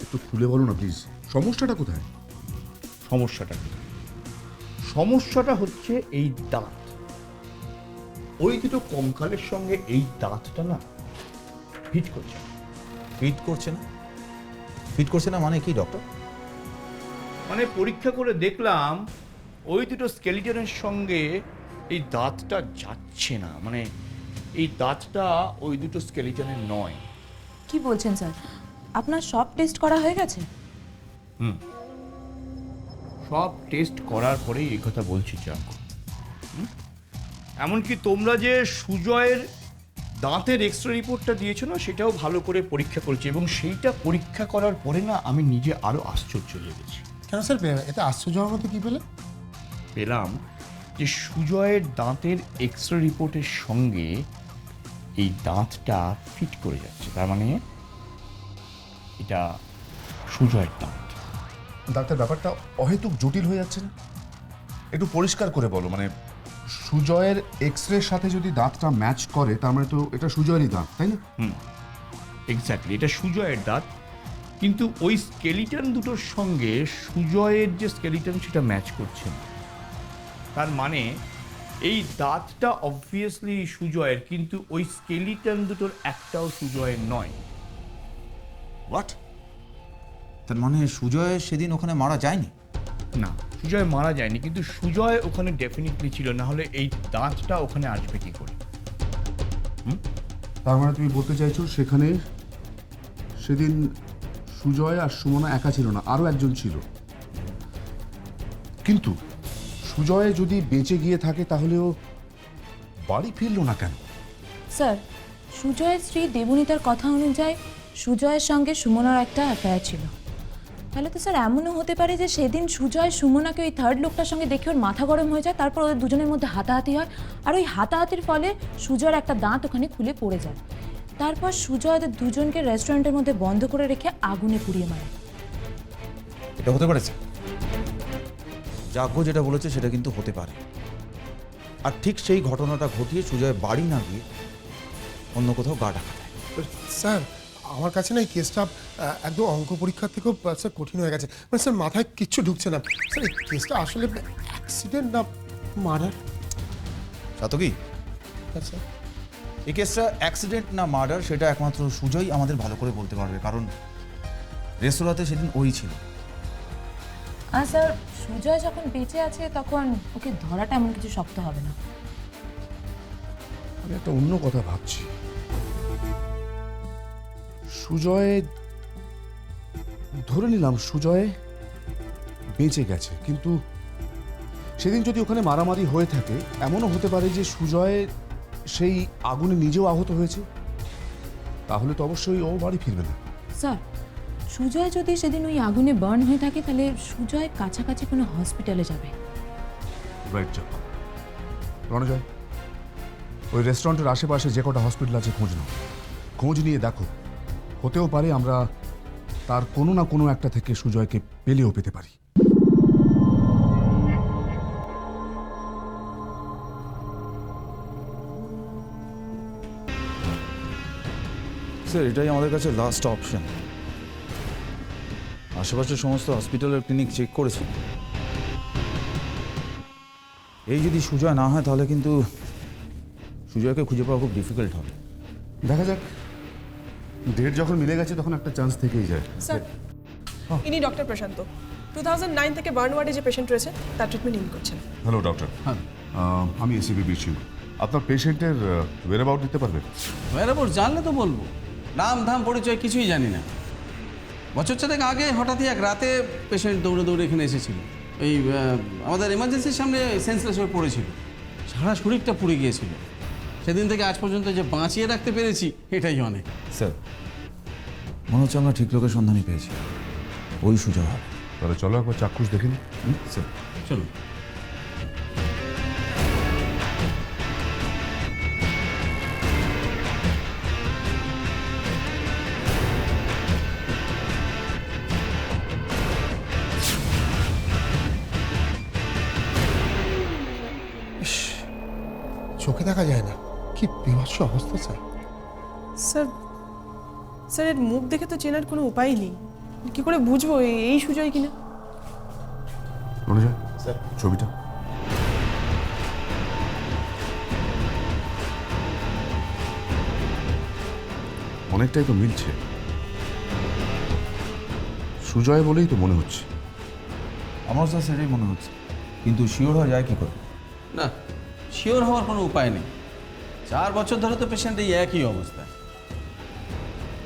একটু খুলে বলো না প্লিজ, সমস্যাটা কোথায়? সমস্যাটা সমস্যাটা হচ্ছে এই দাঁত। ওই দুটো কঙ্কালের সঙ্গে এই দাঁতটা না ফিট করছে। ফিট করছে না? ফিট করছে না মানে কি ডক্টর? মানে পরীক্ষা করে দেখলাম ওই দুটো স্কেলিটনের সঙ্গে এই দাঁতটা যাচ্ছে না, মানে এই দাঁতটা ওই দুটো স্কেলিটনের নয়। কি বলছেন স্যার? আপনার সব টেস্ট করা হয়ে গেছে? সব টেস্ট করার পরেই এই কথা বলছি জাঙ্কু। এমনকি তোমরা যে সুজয়ের দাঁতের এক্সরে রিপোর্টটা দিয়েছো না, সেটাও ভালো করে পরীক্ষা করেছি, এবং সেইটা পরীক্ষা করার পরে না আমি নিজে আরো আশ্চর্য হয়ে গেছি। কেন স্যার, এতে আশ্চর্য হওয়ার মতো কি পেলাম যে সুজয়ের দাঁতের এক্সরে রিপোর্টের সঙ্গে এই দাঁতটা ফিট করে যাচ্ছে, তার মানে এটা সুজয়ের দাঁত। ডাক্তার, ব্যাপারটা অহেতুক জটিল হয়ে যাচ্ছে না? একটু পরিষ্কার করে বলো, মানে সুজয়ের এক্সরের সাথে যদি দাঁতটা ম্যাচ করে তার মানে তো এটা সুজয়েরই দাঁত, তাই না? এক্স্যাক্টলি, এটা সুজয়ের দাঁত, কিন্তু ওই স্কেলিটন দুটোর সঙ্গে সুজয়ের যে স্কেলিটন সেটা ম্যাচ করছে না। তার মানে এই দাঁতটা অবভিয়াসলি সুজয়ের, কিন্তু ওই স্কেলিটন দুটোর একটাও সুজয়ের নয়। হোয়াট? তার মানে সুজয় সেদিন ওখানে মারা যায়নি? না, সুজয় মারা যায়নি, কিন্তু সুজয় ওখানে ডেফিনেটলি ছিল, না হলে এই দাঁতটা ওখানে আসবে কি করে? তার মানে তুমি বলতে চাইছো সেখানে সেদিন সুজয় আর সুমনা একা ছিল না, আরও একজন ছিল। কিন্তু সুজয় যদি বেঁচে গিয়ে থাকে তাহলেও বাড়ি ফিরলো না কেন? স্যার, সুজয়ের স্ত্রী দেবনীতার কথা অনুযায়ী সুজয়ের সঙ্গে সুমনার একটা অ্যাফেয়ার ছিল। তাহলে তো স্যার এমনও হতে পারে যে সেদিন সুজয় সুমনাকে ওই থার্ড লোকটার সঙ্গে দেখে ওর মাথা গরম হয়ে যায়, তারপর ওদের দুজনের মধ্যে হাতাহাতি হয়, আর ওই হাতাহাতির ফলে সুজয়ের একটা দাঁত ওখানে খুলে পড়ে যায়। তারপর সুজয় ওদের দুজনকে রেস্টুরেন্টের মধ্যে বন্ধ করে রেখে আগুনে পুড়িয়ে মারে। এটা হতে পারে? যাজ্ঞ যেটা বলেছে সেটা কিন্তু হতে পারে। আর ঠিক সেই ঘটনাটা ঘটিয়ে সুজয় বাড়ি না গিয়ে অন্য কোথাও গা ঢাকা দেয়। স্যার, আমার কাছে না এই কেসটা একদম অঙ্ক পরীক্ষার থেকেও স্যার কঠিন হয়ে গেছে। মানে স্যার মাথায় কিচ্ছু ঢুকছে না। স্যার এই কেসটা আসলে অ্যাক্সিডেন্ট না মার্ডার? সাতকি, আচ্ছা, এই কেসটা অ্যাক্সিডেন্ট না মার্ডার সেটা একমাত্র সুজয় আমাদের ভালো করে বলতে পারবে, কারণ রেস্তোরাঁতে সেদিন ওই ছিল। আর স্যার, সুজয় যখন বেঁচে আছে তখন ওকে ধরাটা এমন কিছু শক্ত হবে না। আমি একটা অন্য কথা ভাবছি। সুজয়, ধরে নিলাম সুজয় বেঁচে গেছে, কিন্তু সেদিন যদি ওখানে মারামারি হয়ে থাকে, এমনও হতে পারে যে সুজয় সেই আগুনে নিজেও আহত হয়েছে। তাহলে তো অবশ্যই ও বাড়ি ফিরবে না। স্যার, সুজয় যদি সেদিন ওই আগুনে বার্ন হয়ে থাকে তাহলে সুজয় কাছাকাছি কোনো হসপিটালে যাবে। Right job. রণজয়, ওই রেস্টুরেন্টের আশেপাশে যে কটা হসপিটাল আছে খোঁজ নাও। খোঁজ নিয়ে দেখো, হতেও পারে আমরা তার কোনো না কোনো একটা থেকে সুজয়কে পেলেও পেতে পারি। স্যার এটাই আমাদের কাছে লাস্ট অপশন। আশেপাশের সমস্ত হসপিটালের ক্লিনিক চেক করেছি। এই যদি সুজয় না হয় তাহলে কিন্তু সুজয়কে খুঁজে পাওয়া খুব ডিফিকাল্ট হবে। দেখা যাক, ডেট যখন মিলে গেছে তখন একটা চান্স থেকেই যায়। স্যার, ইনি ডক্টর প্রশান্ত। 2009 থেকে বার্ন ওয়ার্ডে যে পেশেন্ট রয়েছে তার ট্রিটমেন্ট ইনি করছেন। Hello doctor. হ্যাঁ, আমি এসিবি বিশু। আপনার পেশেন্টের ওয়েরঅ্যাবাউট দিতে পারবেন? ওয়েরঅ্যাবাউট জানলে তো বলবো, নাম ধাম পরিচয় কিছুই জানি না। বছর চারেক আগে হঠাৎই এক রাতে পেশেন্ট দৌড়ে দৌড়ে এখানে এসেছিল। এই আমাদের এমার্জেন্সির সামনে সেন্সলেস হয়ে পড়েছিল, সারা শরীরটা পুড়ে গিয়েছিল। সেদিন থেকে আজ পর্যন্ত যে বাঁচিয়ে রাখতে পেরেছি এটাই অনেক। স্যার মনে হচ্ছে আমরা ঠিক লোকের সন্ধানই পেয়েছি, ওই সুজয় হবে। তাহলে চলো একবার চাক্ষুষ দেখে নিই। স্যার চলো। চোখে দেখা যায় না, কি বিভৎস অবস্থা স্যার। স্যার, স্যার এর মুখ দেখে তো চেনার কোনো উপায় নেই। কি করে বুঝবো এই সুজয় কিনা? রণজয়, স্যার ছবিটা। অনেকটাই তো মিলছে। সুজয় বলেই তো মনে হচ্ছে। আমার স্যার সেটাই মনে হচ্ছে, কিন্তু শিওর হওয়া যায় কি করে? না, শিওর হওয়ার কোনো উপায় নেই। 4 বছর ধরে তো পেশেন্ট এই একই অবস্থা।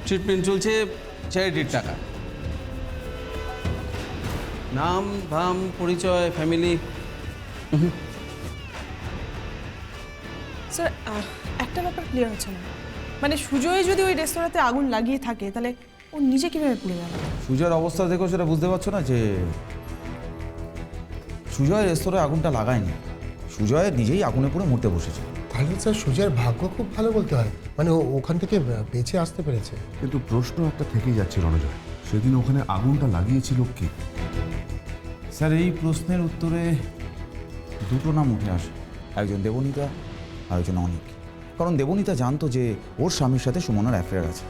ট্রিটমেন্ট চলছে চ্যারিটির টাকা। নাম ধাম পরিচয় ফ্যামিলি। স্যার, একটা ব্যাপার ক্লিয়ার হচ্ছে না। মানে সুজয় যদি ওই রেস্তোরাঁতে আগুন লাগিয়ে থাকে তাহলে ও নিজে কিভাবে পুড়ে গেল? সুজয়ের অবস্থা দেখো, সেটা বুঝতে পারছো না যে সুজয় রেস্তোরাঁয় আগুনটা লাগায়নি, সুজয় নিজেই আগুনে পুড়ে মরতে বসেছে। তাহলে স্যার সুজয়ের ভাগ্য খুব ভালো বলতে হয়, মানে ও ওখান থেকে বেঁচে আসতে পেরেছে। কিন্তু প্রশ্ন একটা থেকেই যাচ্ছে রণজয়, সেদিন ওখানে আগুনটা লাগিয়েছিল কে? স্যার এই প্রশ্নের উত্তরে দুটো নাম উঠে আসে, একজন দেবনীতা আর একজন অনিক। কারণ দেবনীতা জানতো যে ওর স্বামীর সাথে সুমনার অ্যাফেয়ার আছে,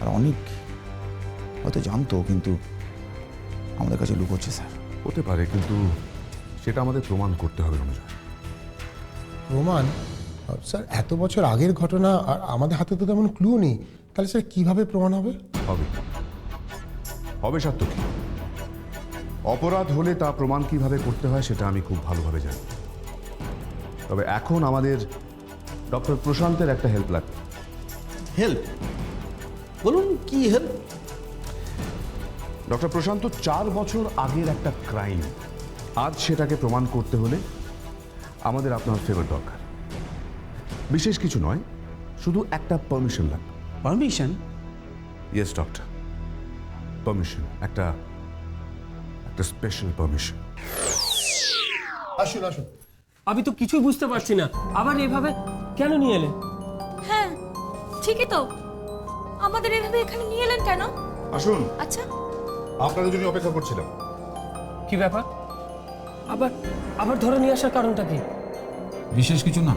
আর অনিক হয়তো জানতো কিন্তু আমাদের কাছে লুকোচ্ছে। স্যার হতে পারে, কিন্তু সেটা আমাদের প্রমাণ করতে হবে রণজয়। প্রমাণ? স্যার এত বছর আগের ঘটনা, আর আমাদের হাতে তো তেমন ক্লু নেই। তাহলে স্যার কিভাবে প্রমাণ হবে? হবে হবে সার্থকী। অপরাধ হলে তা প্রমাণ কিভাবে করতে হয় সেটা আমি খুব ভালোভাবে জানি। তবে এখন আমাদের ডক্টর প্রশান্তের একটা হেল্প লাগবে। হেল্প? বলুন কি হেল্প? ডক্টর প্রশান্ত, 4 বছর আগের একটা ক্রাইম, আজ সেটাকে প্রমাণ করতে হলে আমাদের আপনার ফেভার দরকার। বিশেষ কিছু নয়, শুধু একটা পারমিশন লাগবে। পারমিশন? ইয়েস ডক্টর, পারমিশন, একটা স্পেশাল পারমিশন। আসুন আসুন। আমি তো কিছুই বুঝতে পারছি না, আবার এভাবে কেন নিয়ে এলেন? হ্যাঁ ঠিকই তো, আমাদের এভাবে এখানে নিয়ে এলেন কেন? আসুন। আচ্ছা, আপনাদের জন্য অপেক্ষা করছিলাম। কি ব্যাপার? আবার আবার ধরে নিয়ে আসার কারণটা কি? বিশেষ কিছু না,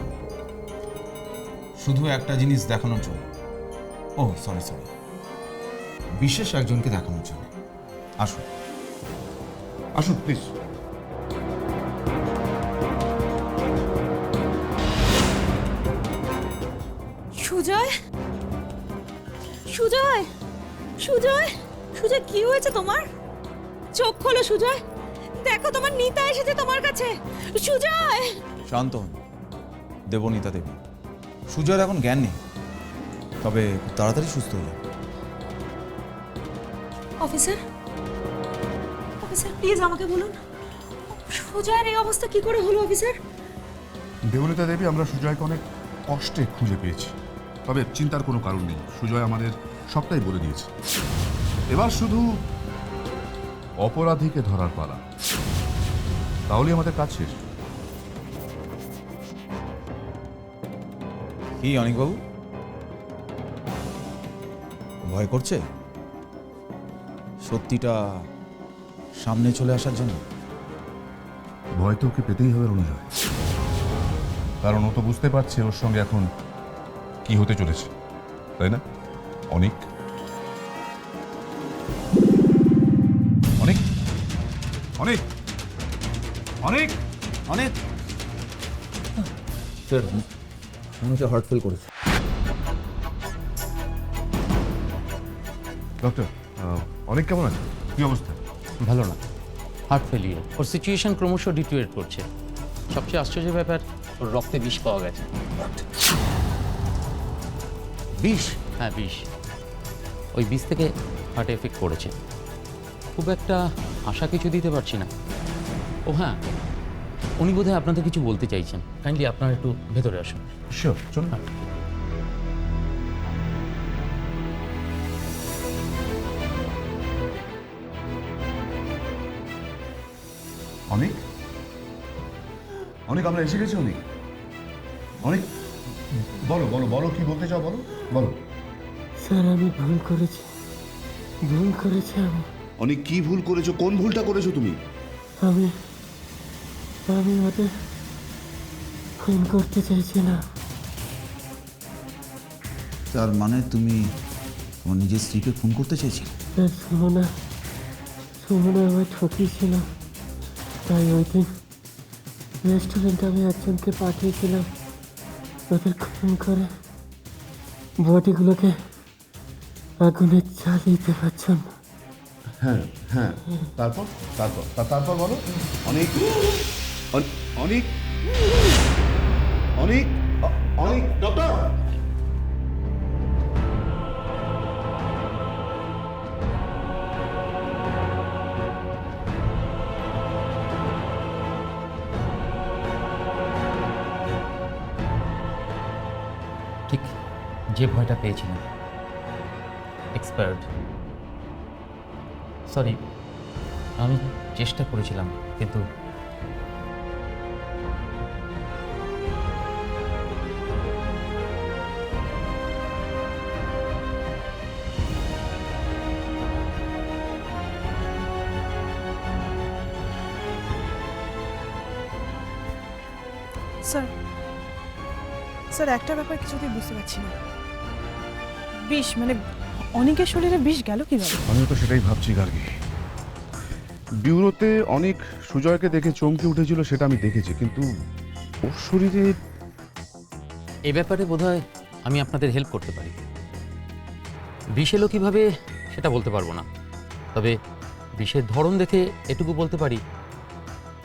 শুধু একটা জিনিস দেখানোর জন্য। ও সরি, বিশেষ একজনকে দেখানোর জন্য। আসুন আসুন প্লিজ। সুজয়, সুজয়, সুজয়, সুজয় কি হয়েছে তোমার? চোখ খোলো সুজয়, দেখো তোমার নিতা এসেছে তোমার কাছে। সুজয়! শান্ত হন দেবনীতা দেবী। সুজয়ের এখন জ্ঞান নেই, তবে খুব তাড়াতাড়ি সুস্থ হয়ে যাবে। অফিসার, অফিসার প্লিজ আমাকে বলুন, সুজয়ের এই অবস্থা কি করে হলো অফিসার? দেবলিতা দেবী, আমরা সুজয়কে অনেক কষ্টে খুঁজে পেয়েছি, তবে চিন্তার কোনো কারণ নেই। সুজয় আমাদের সবটাই বলে দিয়েছে। এবার শুধু অপরাধীকে ধরার পালা, তাহলেই আমাদের কাজ শেষ। কি অনিকবাবু, ভয় করছে সত্যিটা সামনে চলে আসার জন্য? ভয় তো ওকে পেতেই হবে অনুজয়, কারণ ও তো বুঝতে পারছে ওর সঙ্গে এখন কি হতে চলেছে, তাই না? অনেক অনেক অনেক অনেক অনেক স্যার, মনে হচ্ছে হার্ট ফেল করেছে। ডক্টর, অনেক কেমন আছে? কি অবস্থা? ভালো না, হার্ট ফেলিওর। ওর সিচুয়েশন ক্রমশ ডিটোরিয়েট করছে। সবচেয়ে আশ্চর্যের ব্যাপার, ওর রক্তে বিষ পাওয়া গেছে। বিষ? হ্যাঁ, বিষ। ওই বিষ থেকে হার্টে এফেক্ট করেছে। খুব একটা আশা কিছু দিতে পারছি না। ও হ্যাঁ, উনি বোধহয় আপনাদের কিছু বলতে চাইছেন। কাইন্ডলি আপনারা একটু ভেতরে আসুন। শিওর, চলুন। অনেক অনেক আমরা এসে গেছি। অনেক অনেক বলো বলো বলো, কি বলতে চাও বলো বলো। স্যার, আমি ভুল করেছি, ভুল করেছি আমি। অনেক কি ভুল করেছো? কোন ভুলটা করেছো তুমি? আমি আমি ওদের খুন করতে চাইছি না। তার মানে তুমি তোমার নিজের স্ত্রীকে খুন করতে চাইছিলে? স্যার, সুমনা আমার ঠকিয়েছিল, তাই ওই দিন রেস্টুরেন্টে আমি একজনকে পাঠিয়েছিলাম ওদের খুন করে বডিগুলোকে আগুনে জ্বালিয়ে দেওয়ার জন্য। হ্যাঁ হ্যাঁ, তারপর তারপর তারপর বলো। অনেক অনেক অনেক অনেক ডক্টর, ঠিক যে ভয়টা পেয়েছিলাম। এক্সপায়ার্ড। সরি, আমি চেষ্টা করেছিলাম, কিন্তু স্যার, স্যার একটা ব্যাপার কিছুতেই বুঝতে পারছি না। বিষ মানে অনেকের শরীরে বিষ গেল কিভাবে? আমিও তো সেটাই ভাবছি গার্গী। ব্যুরোতে অনেক সুজয়কে দেখে চমকে উঠেছিল, সেটা আমি দেখেছি, কিন্তু ওর শরীরে এ ব্যাপারে বোধহয় আমি আপনাদের হেল্প করতে পারি। বিষ এলো কীভাবে সেটা বলতে পারবো না, তবে বিষের ধরন দেখে এটুকু বলতে পারি,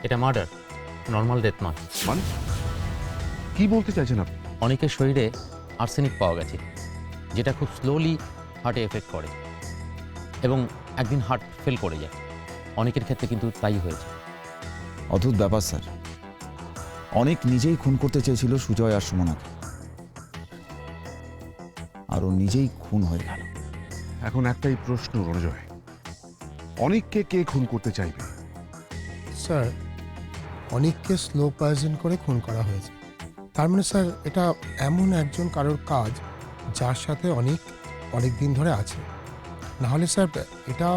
এটা মার্ডার, নর্মাল ডেথ নয়। মানে কি বলতে চাইছেন আপনি? অনেকের শরীরে আর্সেনিক পাওয়া গেছে, যেটা খুব স্লোলি হার্টে এফেক্ট করে এবং একদিন হার্ট ফেল করে যায়। অনেকের ক্ষেত্রে কিন্তু তাই হয়েছে। অদ্ভুত ব্যাপার স্যার, অনেক নিজেই খুন করতে চেয়েছিল সুজয় আর সুমনাকে, আর ও নিজেই খুন হয়ে গেল। এখন একটাই প্রশ্ন রণজয়, অনেককে কে খুন করতে চাইবে? স্যার, অনেককে স্লো পয়জন করে খুন করা হয়েছে। তার মানে স্যার, এটা এমন একজন কারোর কাজ যার সাথে অনেক দিন ধরে আছে। না হলে স্যার এটা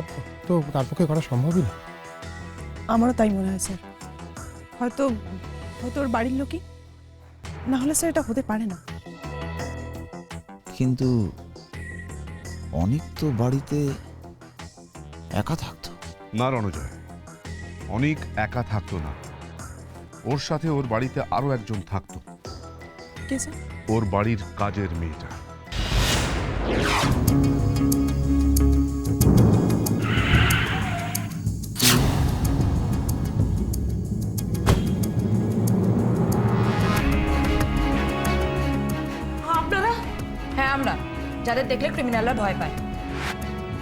তো তার পক্ষে করা সম্ভবই না। আমারও তাই মনে হয় স্যার। হয়তো হয়তো ওর বাড়ির লোকই, না হলে স্যার এটা হতে পারে না। কিন্তু অনেক তো বাড়িতে একা থাকতো। না রণজয়, অনেক একা থাকতো না, ওর সাথে ওর বাড়িতে আরো একজন থাকতো। কে স্যার? ওর বাড়ির কাজের মেয়েটা। আপনারা? হ্যাঁ, আমরা, যাদের দেখলে ক্রিমিনালরা ভয় পায়।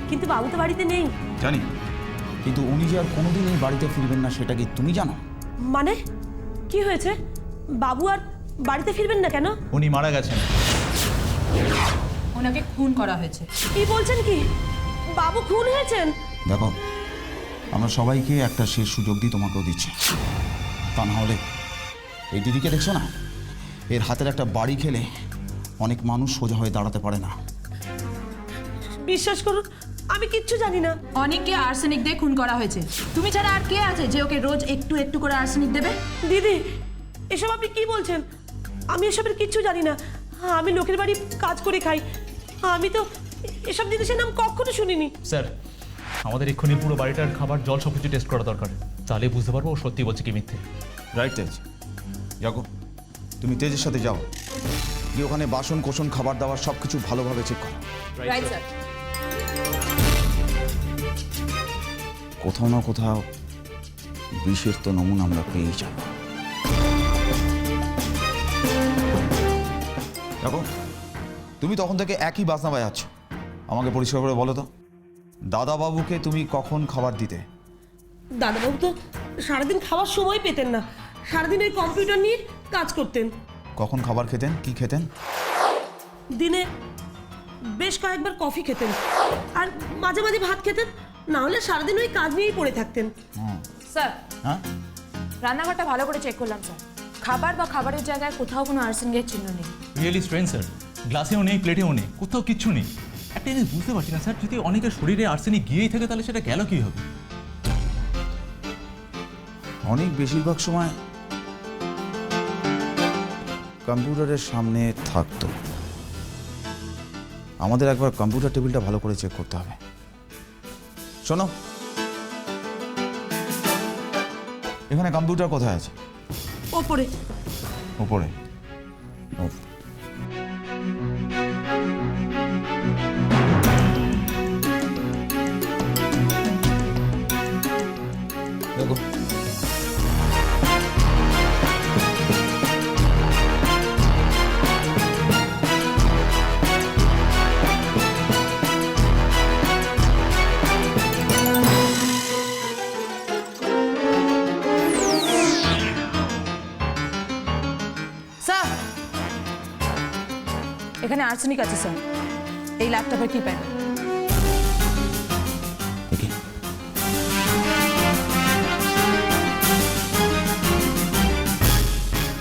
কিন্তু বাবু তো বাড়িতে নেই। জানি, কিন্তু উনি যে আর কোনোদিন এই বাড়িতে ফিরবেন না সেটা কি তুমি জানো? মানে কি হয়েছে? বাবু আর বাড়িতে ফিরবেন না কেন? উনি মারা গেছেন। ওনাকে খুন করা হয়েছে। কি বলছেন কি? বাবু খুন হয়েছেন? দেখো, আমরা সবাইকে একটা শেষ সুযোগ দিই, তোমাকেও দিচ্ছি। তা না হলে এই দিদিকে দেখছো না, এর হাতের একটা বাড়ি খেলে অনেক মানুষ সোজা হয়ে দাঁড়াতে পারে না। বিশ্বাস করুন, আমি কিচ্ছু জানি না। অনেককে আর্সেনিক দিয়ে খুন করা হয়েছে। তুমি ছাড়া আর কে আছে যে ওকে রোজ একটু একটু করে আর্সেনিক দেবে? দিদি, এসব আপনি কি বলছেন? আমি এসবের কিচ্ছু জানি না। আমি লোকের বাড়ি কাজ করে খাই। আমি তো এসব জিনিসের নাম কখনো শুনিনি। স্যার, আমাদের এক্ষুনি পুরো বাড়িটার খাবার জল সব কিছু টেস্ট করা দরকার, তাহলে বুঝতে পারবো ও সত্যি বলছে কি মিথ্যে। রাইট তেজ, যাকো তুমি তেজের সাথে যাও, গিয়ে ওখানে বাসন কোসন খাবার দাবার সব কিছু ভালোভাবে চেক করো। Right sir. কোথাও না কোথাও বিষের তো নমুনা আমরা পেয়েই যাব। দেখো, তুমি তখন থেকে একই বাজনা বাজাচ্ছ। আমাকে পরিষ্কার করে বলো তো, দাদাবাবুকে তুমি কখন খাবার দিতে? দাদাবাবু তো সারাদিন খাওয়ার সময় পেতেন না। সারাদিন ওই কম্পিউটার নিয়ে কাজ করতেন। কখন খাবার খেতেন, কি খেতেন? দিনে বেশ কয়েকবার কফি খেতেন, আর মাঝে মাঝে ভাত খেতেন। না হলে সারাদিন ওই কাজ নিয়েই পড়ে থাকতেন। স্যার, হ্যাঁ, রান্নাঘরটা ভালো করে চেক করলাম স্যার। খাবার বা খাবারের জায়গায় কোথাও কোনো আর্সেনিকের চিহ্ন নেই। রিয়েলি স্ট্রেঞ্জ স্যার, গ্লাসেও নেই, প্লেটেও নেই, কোথাও কিচ্ছু নেই। একটা জিনিস বুঝতে পারছি না স্যার, যদি অনেকের শরীরে আর্সেনিক গিয়েই থাকে তাহলে সেটা গেল কী হবে? অনেক বেশিরভাগ সময় কম্পিউটারের সামনে থাকতো। আমাদের একবার কম্পিউটার টেবিলটা ভালো করে চেক করতে হবে। শোনো, এখানে কম্পিউটার কোথায় আছে? ওপরে। উপরে? দেখো, স্যার, এখানে আর্সেনিক আছে স্যার, এই ল্যাপটপের কিপ্যাড।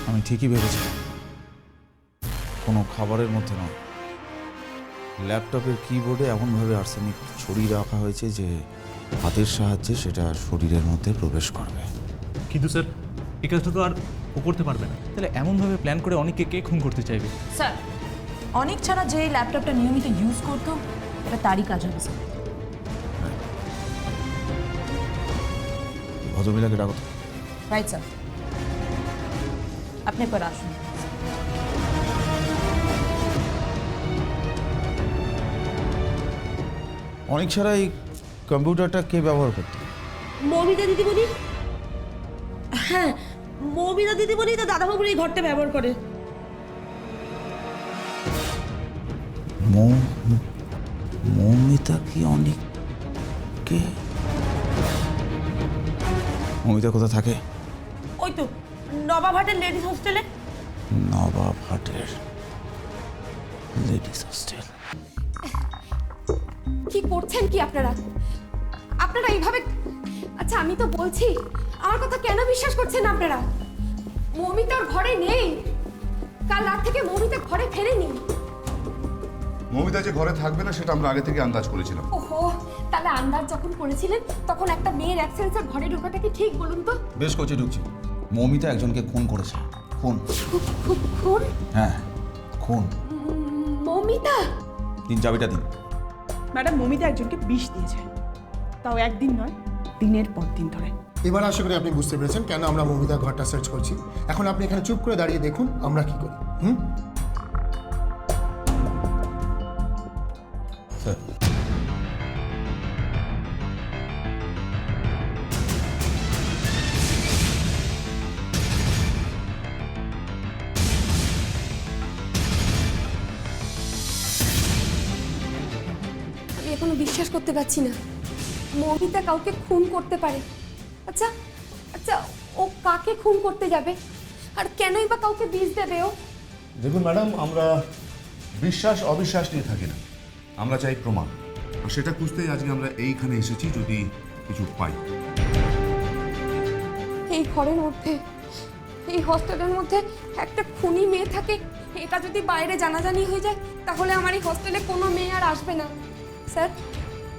আমি ঠিকই ভেবেছি, কোনো খাবারের মধ্যে নয়, ল্যাপটপের কিবোর্ডে এমনভাবে আর্সেনিক ছড়িয়ে রাখা হয়েছে যে হাতের সাহায্যে সেটা শরীরের মধ্যে প্রবেশ করবে। কিন্তু স্যার, এই কাজটা তো আর ও করতে পারবে না। তাহলে এমনভাবে প্ল্যান করে অনেককে কে খুন করতে চাইবে? স্যার, অনেক ছাড়া যে এই ল্যাপটপটা নিয়মিত ইউজ করতো, এটা তারই কাজ হবে স্যার। ভদ্রমহিলাকে ডাকো। রাইট স্যার, আপনি একবার আসুন। অনেক ছাড়া এই কম্পিউটারটা কে ব্যবহার করতো? মৌমিতা দিদিমণি। হ্যাঁ, মৌমিতা দিদিমণি তো দাদাবাবুর এই ঘরটা ব্যবহার করে। মৌমিতা কি অনেক কে? মৌমিতা কোথা থাকে? ওই তো নবাবহাটের লেডিস হোস্টেলে। নবাবহাটের লেডিস হোস্টেল? কি করছেন কি আপনারা? আপনারা এইভাবে, আচ্ছা আমি তো বলছি, আমার কথা কেন বিশ্বাস করছেন না আপনারা? মৌমিতার ঘরে নেই, কাল রাত থেকে মৌমিতা ঘরে ফেরেনি। মৌমিতা যে ঘরে থাকবে না সেটা আমরা আগে থেকে আন্দাজ করেছিলাম। ওহো, তাহলে আন্দাজ যখন করেছিলেন তখন একটা মেয়ের অ্যাবসেন্সে ঘরে ঢোকাটা কি ঠিক বলুন তো? বেশ করছি, ঢুকছি। মৌমিতা একজনকে খুন করেছে। খুন? খুন? হ্যাঁ, খুন। মৌমিতা? দিন, চাবিটা দিন। ম্যাডাম, মৌমিতা একজনকে বিষ দিয়েছে, তাও একদিন নয়, দিনের পর দিন ধরে। এবার আশা করি আপনি বুঝতে পেরেছেন কেন আমরা মৌমিতার ঘরটা সার্চ করছি। এখন আপনি এখানে চুপ করে দাঁড়িয়ে দেখুন আমরা কি করি। স্যার, আমি এখনো বিশ্বাস করতে পারছি না মৌমিতা কাউকে খুন করতে পারে। আচ্ছা আচ্ছা, ও কাকে খুন করতে যাবে আর কেনই বা কাউকে বিষ দেবে ও? দেখুন ম্যাডাম, আমরা বিশ্বাস অবিশ্বাস নিয়ে থাকি না, আমরা চাই প্রমাণ। আর সেটা খুঁজতেই আজকে আমরা এইখানে এসেছি, যদি কিছু পাই। এই ঘরের মধ্যে, এই হস্টেলের মধ্যে একটা খুনি মেয়ে থাকে, এটা যদি বাইরে জানাজানি হয়ে যায় তাহলে আমার এই হস্টেলে কোনো মেয়ে আর আসবে না। স্যার,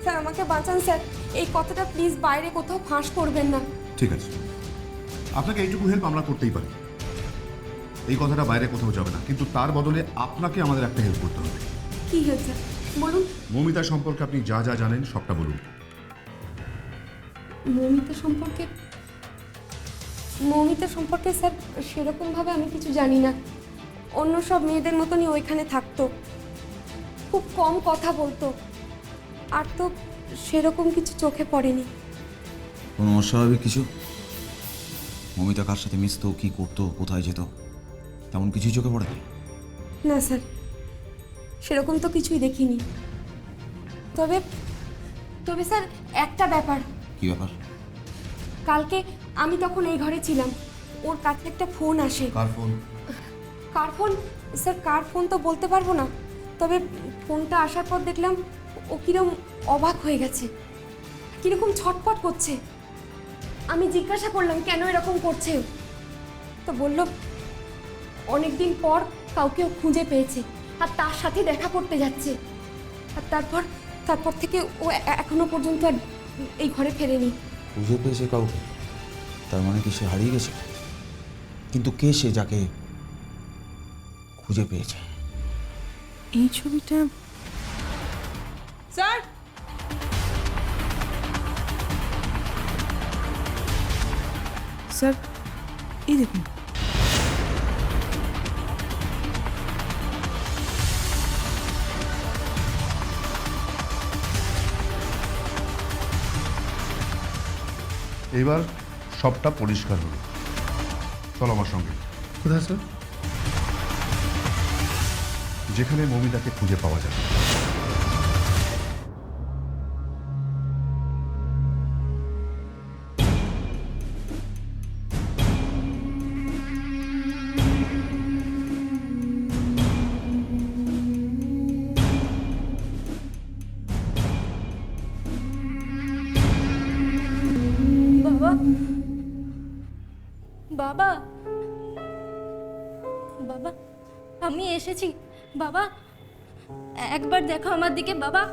স্যার আমাকে বাঁচান স্যার, এই কথাটা প্লিজ বাইরে কোথাও ফাঁস করবেন না। ঠিক আছে, আপনাকে এইটুকু হেল্প আমরা করতেই পারি, এই কথাটা বাইরে কোথাও যাবে না, কিন্তু তার বদলে আপনাকে আমাদের একটা হেল্প করতে হবে। কি হয়েছে বলুন? মৌমিতা সম্পর্কে আপনি যা যা জানেন সবটা বলুন। মৌমিতা সম্পর্কে, মৌমিতা সম্পর্কে স্যার সেরকমভাবে আমি কিছু জানি না। অন্য সব মেয়েদের মতনই ওইখানে থাকতো, খুব কম কথা বলতো, আর তো সেরকম কিছু চোখে পড়েনি। কোনো অস্বাভাবিক কিছু? মমিতা কার সাথে মিশতো, কি করতো, কোথায় যেত, তেমন কিছুই চোখে পড়ে? না স্যার, সেরকম তো কিছুই দেখিনি। তবে তবে স্যার একটা ব্যাপার। কি ব্যাপার? কালকে আমি তখন এই ঘরে ছিলাম, ওর কাছে একটা ফোন আসে। কার ফোন? কার ফোন স্যার, কার ফোন তো বলতে পারবো না, তবে ফোনটা আসার পর দেখলাম ও কিরকম অবাক হয়ে গেছে, কিরকম ছটফট করছে। আমি জিজ্ঞাসা করলাম কেন এরকম করছে, তো বলল অনেকদিন পর কাউকে ও খুঁজে পেয়েছে আর তার সাথে দেখা করতে যাচ্ছে। আর তারপর থেকে ও এখনো পর্যন্ত আর এই ঘরে ফেরেনি। খুঁজে পেয়েছে কাউকে? তার মানে কি সে হারিয়ে গেছে? কিন্তু কে সে যাকে খুঁজে পেয়েছে? এই ছবিটা স্যার, স্যার এই দেখুন। এবার সবটা পরিষ্কার হলো, চলো আমার সঙ্গে। কোথায় স্যার? যেখানে মৌমিতাকে খুঁজে পাওয়া যাবে। বাবা, বাবা, বাবা, আমি এসেছি। বাবা, একবার দেখো আমার দিকে। বাবা,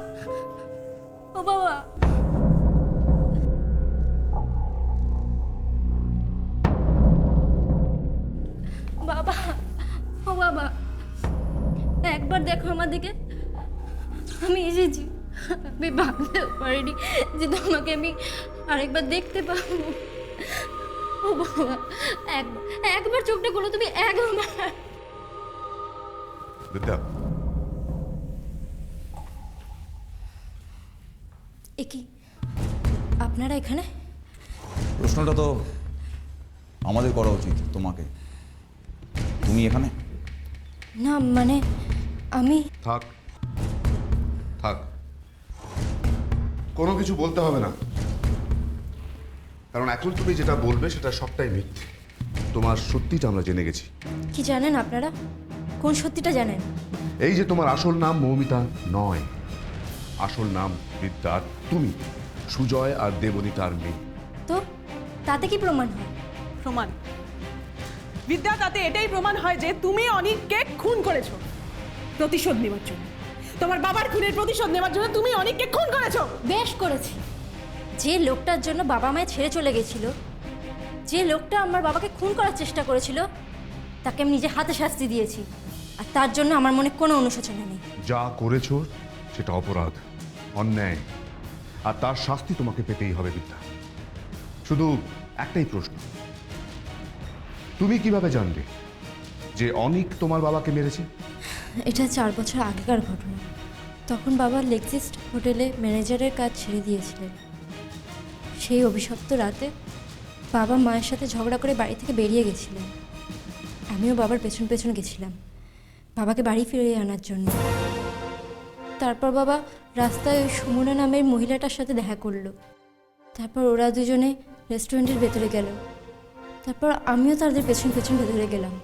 ও বাবা, বাবা, ও বাবা, একবার দেখো আমার দিকে। আমি এসেছি। আমি ভাবতেও পারিনি যে তোমাকে আমি আরেকবার দেখতে পাবো। ও বাবা, একবার চোখটা খোলো তুমি, একবার। বিদ্যা, এ কি আপনারা এখানে? প্রশ্নটা তো আমাদের করা উচিত, তোমাকে। তুমি এখানে? না মানে আমি। থাক থাক, কোনো কিছু বলতে হবে না, কারণ এখন তুমি যেটা বলবে সেটা সবটাই মিথ্যে। তোমার সত্যিটা আমরা জেনে গেছি। কি জানেন আপনারা? কোন সত্যিটা জানেন? এই যে তোমার আসল নাম মৌমিতা নয়, আসল নাম বিদ্যা। আর তুমি সুজয় আর দেবনীতার মেয়ে। তো তাতে কি প্রমাণ হয়? প্রমাণ বিদ্যা, তাতে এটাই প্রমাণ হয় যে তুমি অনিককে খুন করেছো প্রতিশোধ নেওয়ার জন্য। তোমার বাবার খুনের প্রতিশোধ নেওয়ার জন্য তুমি অনিককে খুন করেছো। বেশ করেছি। যে লোকটার জন্য বাবা মায়ের ছেড়ে চলে গেছিল, যে লোকটা আমার বাবাকে খুন করার চেষ্টা করেছিল, তাকে আমি নিজে হাতে শাস্তি দিয়েছি। আর তার জন্য আমার মনে কোনো অনুশোচনা নেই। যা করেছো সেটা অপরাধ, অন্যায়, আর তার শাস্তি তোমাকে পেতেই হবে বিদ্যা। শুধু একটাই প্রশ্ন, তুমি কিভাবে জানবে যে অনিক তোমার বাবাকে মেরেছে? এটা 4 বছর আগেকার ঘটনা। তখন বাবা লেক্সিস্ট হোটেলে ম্যানেজারের কাজ ছেড়ে দিয়েছিলেন। সেই অভিশপ্ত রাতে বাবা মায়ের সাথে ঝগড়া করে বাড়ি থেকে বেরিয়ে গেছিলেন। আমিও বাবার পেছন পেছন গেছিলাম বাবাকে বাড়ি ফিরিয়ে আনার জন্য। তারপর বাবা রাস্তায় ওই সুমনা নামের মহিলাটার সাথে দেখা করলো। তারপর ওরা দুজনে রেস্টুরেন্টের ভেতরে গেল। তারপর আমিও তাদের পেছন পেছন ধরে গেলাম।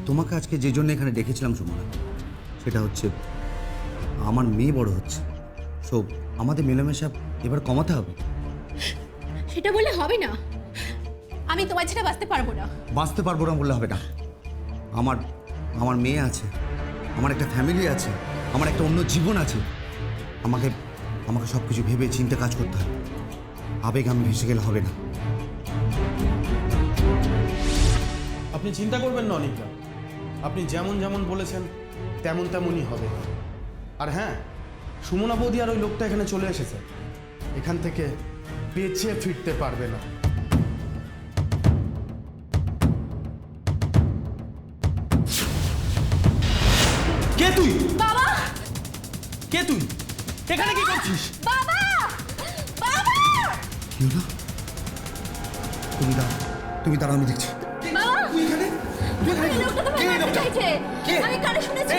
তোমাকে আজকে যে জন্য এখানে ডেকেছিলাম সুমনা, সেটা হচ্ছে আমার মেয়ে বড় হচ্ছে, সো আমাদের মেলামেশা এবার কমাতে হবে। সেটা বললে হবে না, আমি তোমার ছাড়া বাঁচতে পারবো না। বাঁচতে পারবো না বললে হবে না। আমার মেয়ে আছে, আমার একটা ফ্যামিলি আছে, আমার একটা অন্য জীবন আছে। আমাকে সব কিছু ভেবে চিন্তে কাজ করতে হবে। আবেগ আমি ভেসে গেলে হবে না। আপনি চিন্তা করবেন না অনিকা, আপনি যেমন যেমন বলেছেন তেমন তেমনই হবে। আর হ্যাঁ, সুমনা বৌদি আর ওই লোকটা এখানে চলে এসেছে, এখান থেকে বেঁচে ফিরতে পারবে না। কে তুই? বাবা! কে তুই? এখানে কি করছিস? বাবা! বাবা! কি হলো? তুমি দাঁড়াও, আমি দেখছি। বাবা! এই লোকটা তোমায় মারতে চাইছে। আমি কানে শুনেছি।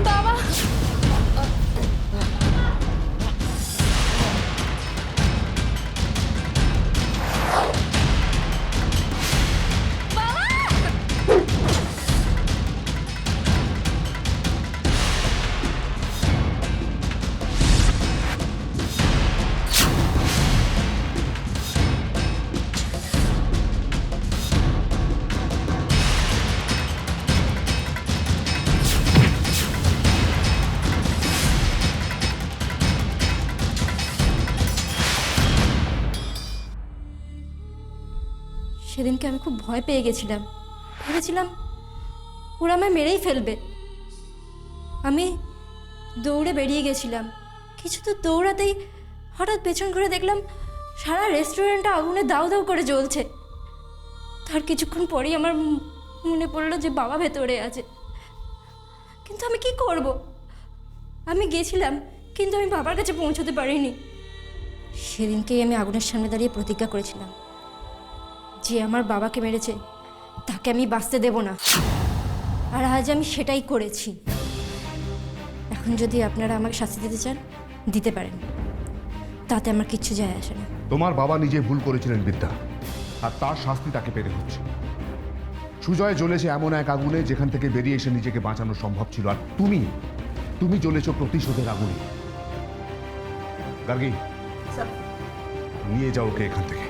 বাবা! সেদিনকে আমি খুব ভয় পেয়ে গেছিলাম, ভেবেছিলাম ওরা আমায় মেরেই ফেলবে। আমি দৌড়ে বেরিয়ে গেছিলাম, কিছু তো দৌড়াতেই হঠাৎ পেছন ঘুরে দেখলাম সারা রেস্টুরেন্টটা আগুনে দাউ দাউ করে জ্বলছে। তার কিছুক্ষণ পরেই আমার মনে পড়লো যে বাবা ভেতরে আছে। কিন্তু আমি কি করব? আমি গেছিলাম, কিন্তু আমি বাবার কাছে পৌঁছতে পারিনি। সেদিনকেই আমি আগুনের সামনে দাঁড়িয়ে প্রতিজ্ঞা করেছিলাম, যে আমার বাবাকে মেরেছে তাকে আমি বাঁচতে দেব না। আর আজ আমি সেটাই করেছি। এখন যদি আপনারা আমাকে শাস্তি দিতে চান, দিতে পারেন, তাতে আমার কিচ্ছু যায় আসে না। তোমার বাবা নিজে ভুল করেছিলেন বিদ্যা, আর তার শাস্তি তাকে পেতে হচ্ছে। সুজয় জ্বলেছে এমন এক আগুনে যেখান থেকে বেরিয়ে এসে নিজেকে বাঁচানো সম্ভব ছিল, আর তুমি জ্বলেছ প্রতিশোধের আগুনে। গার্গী, নিয়ে যাও ওকে এখান থেকে।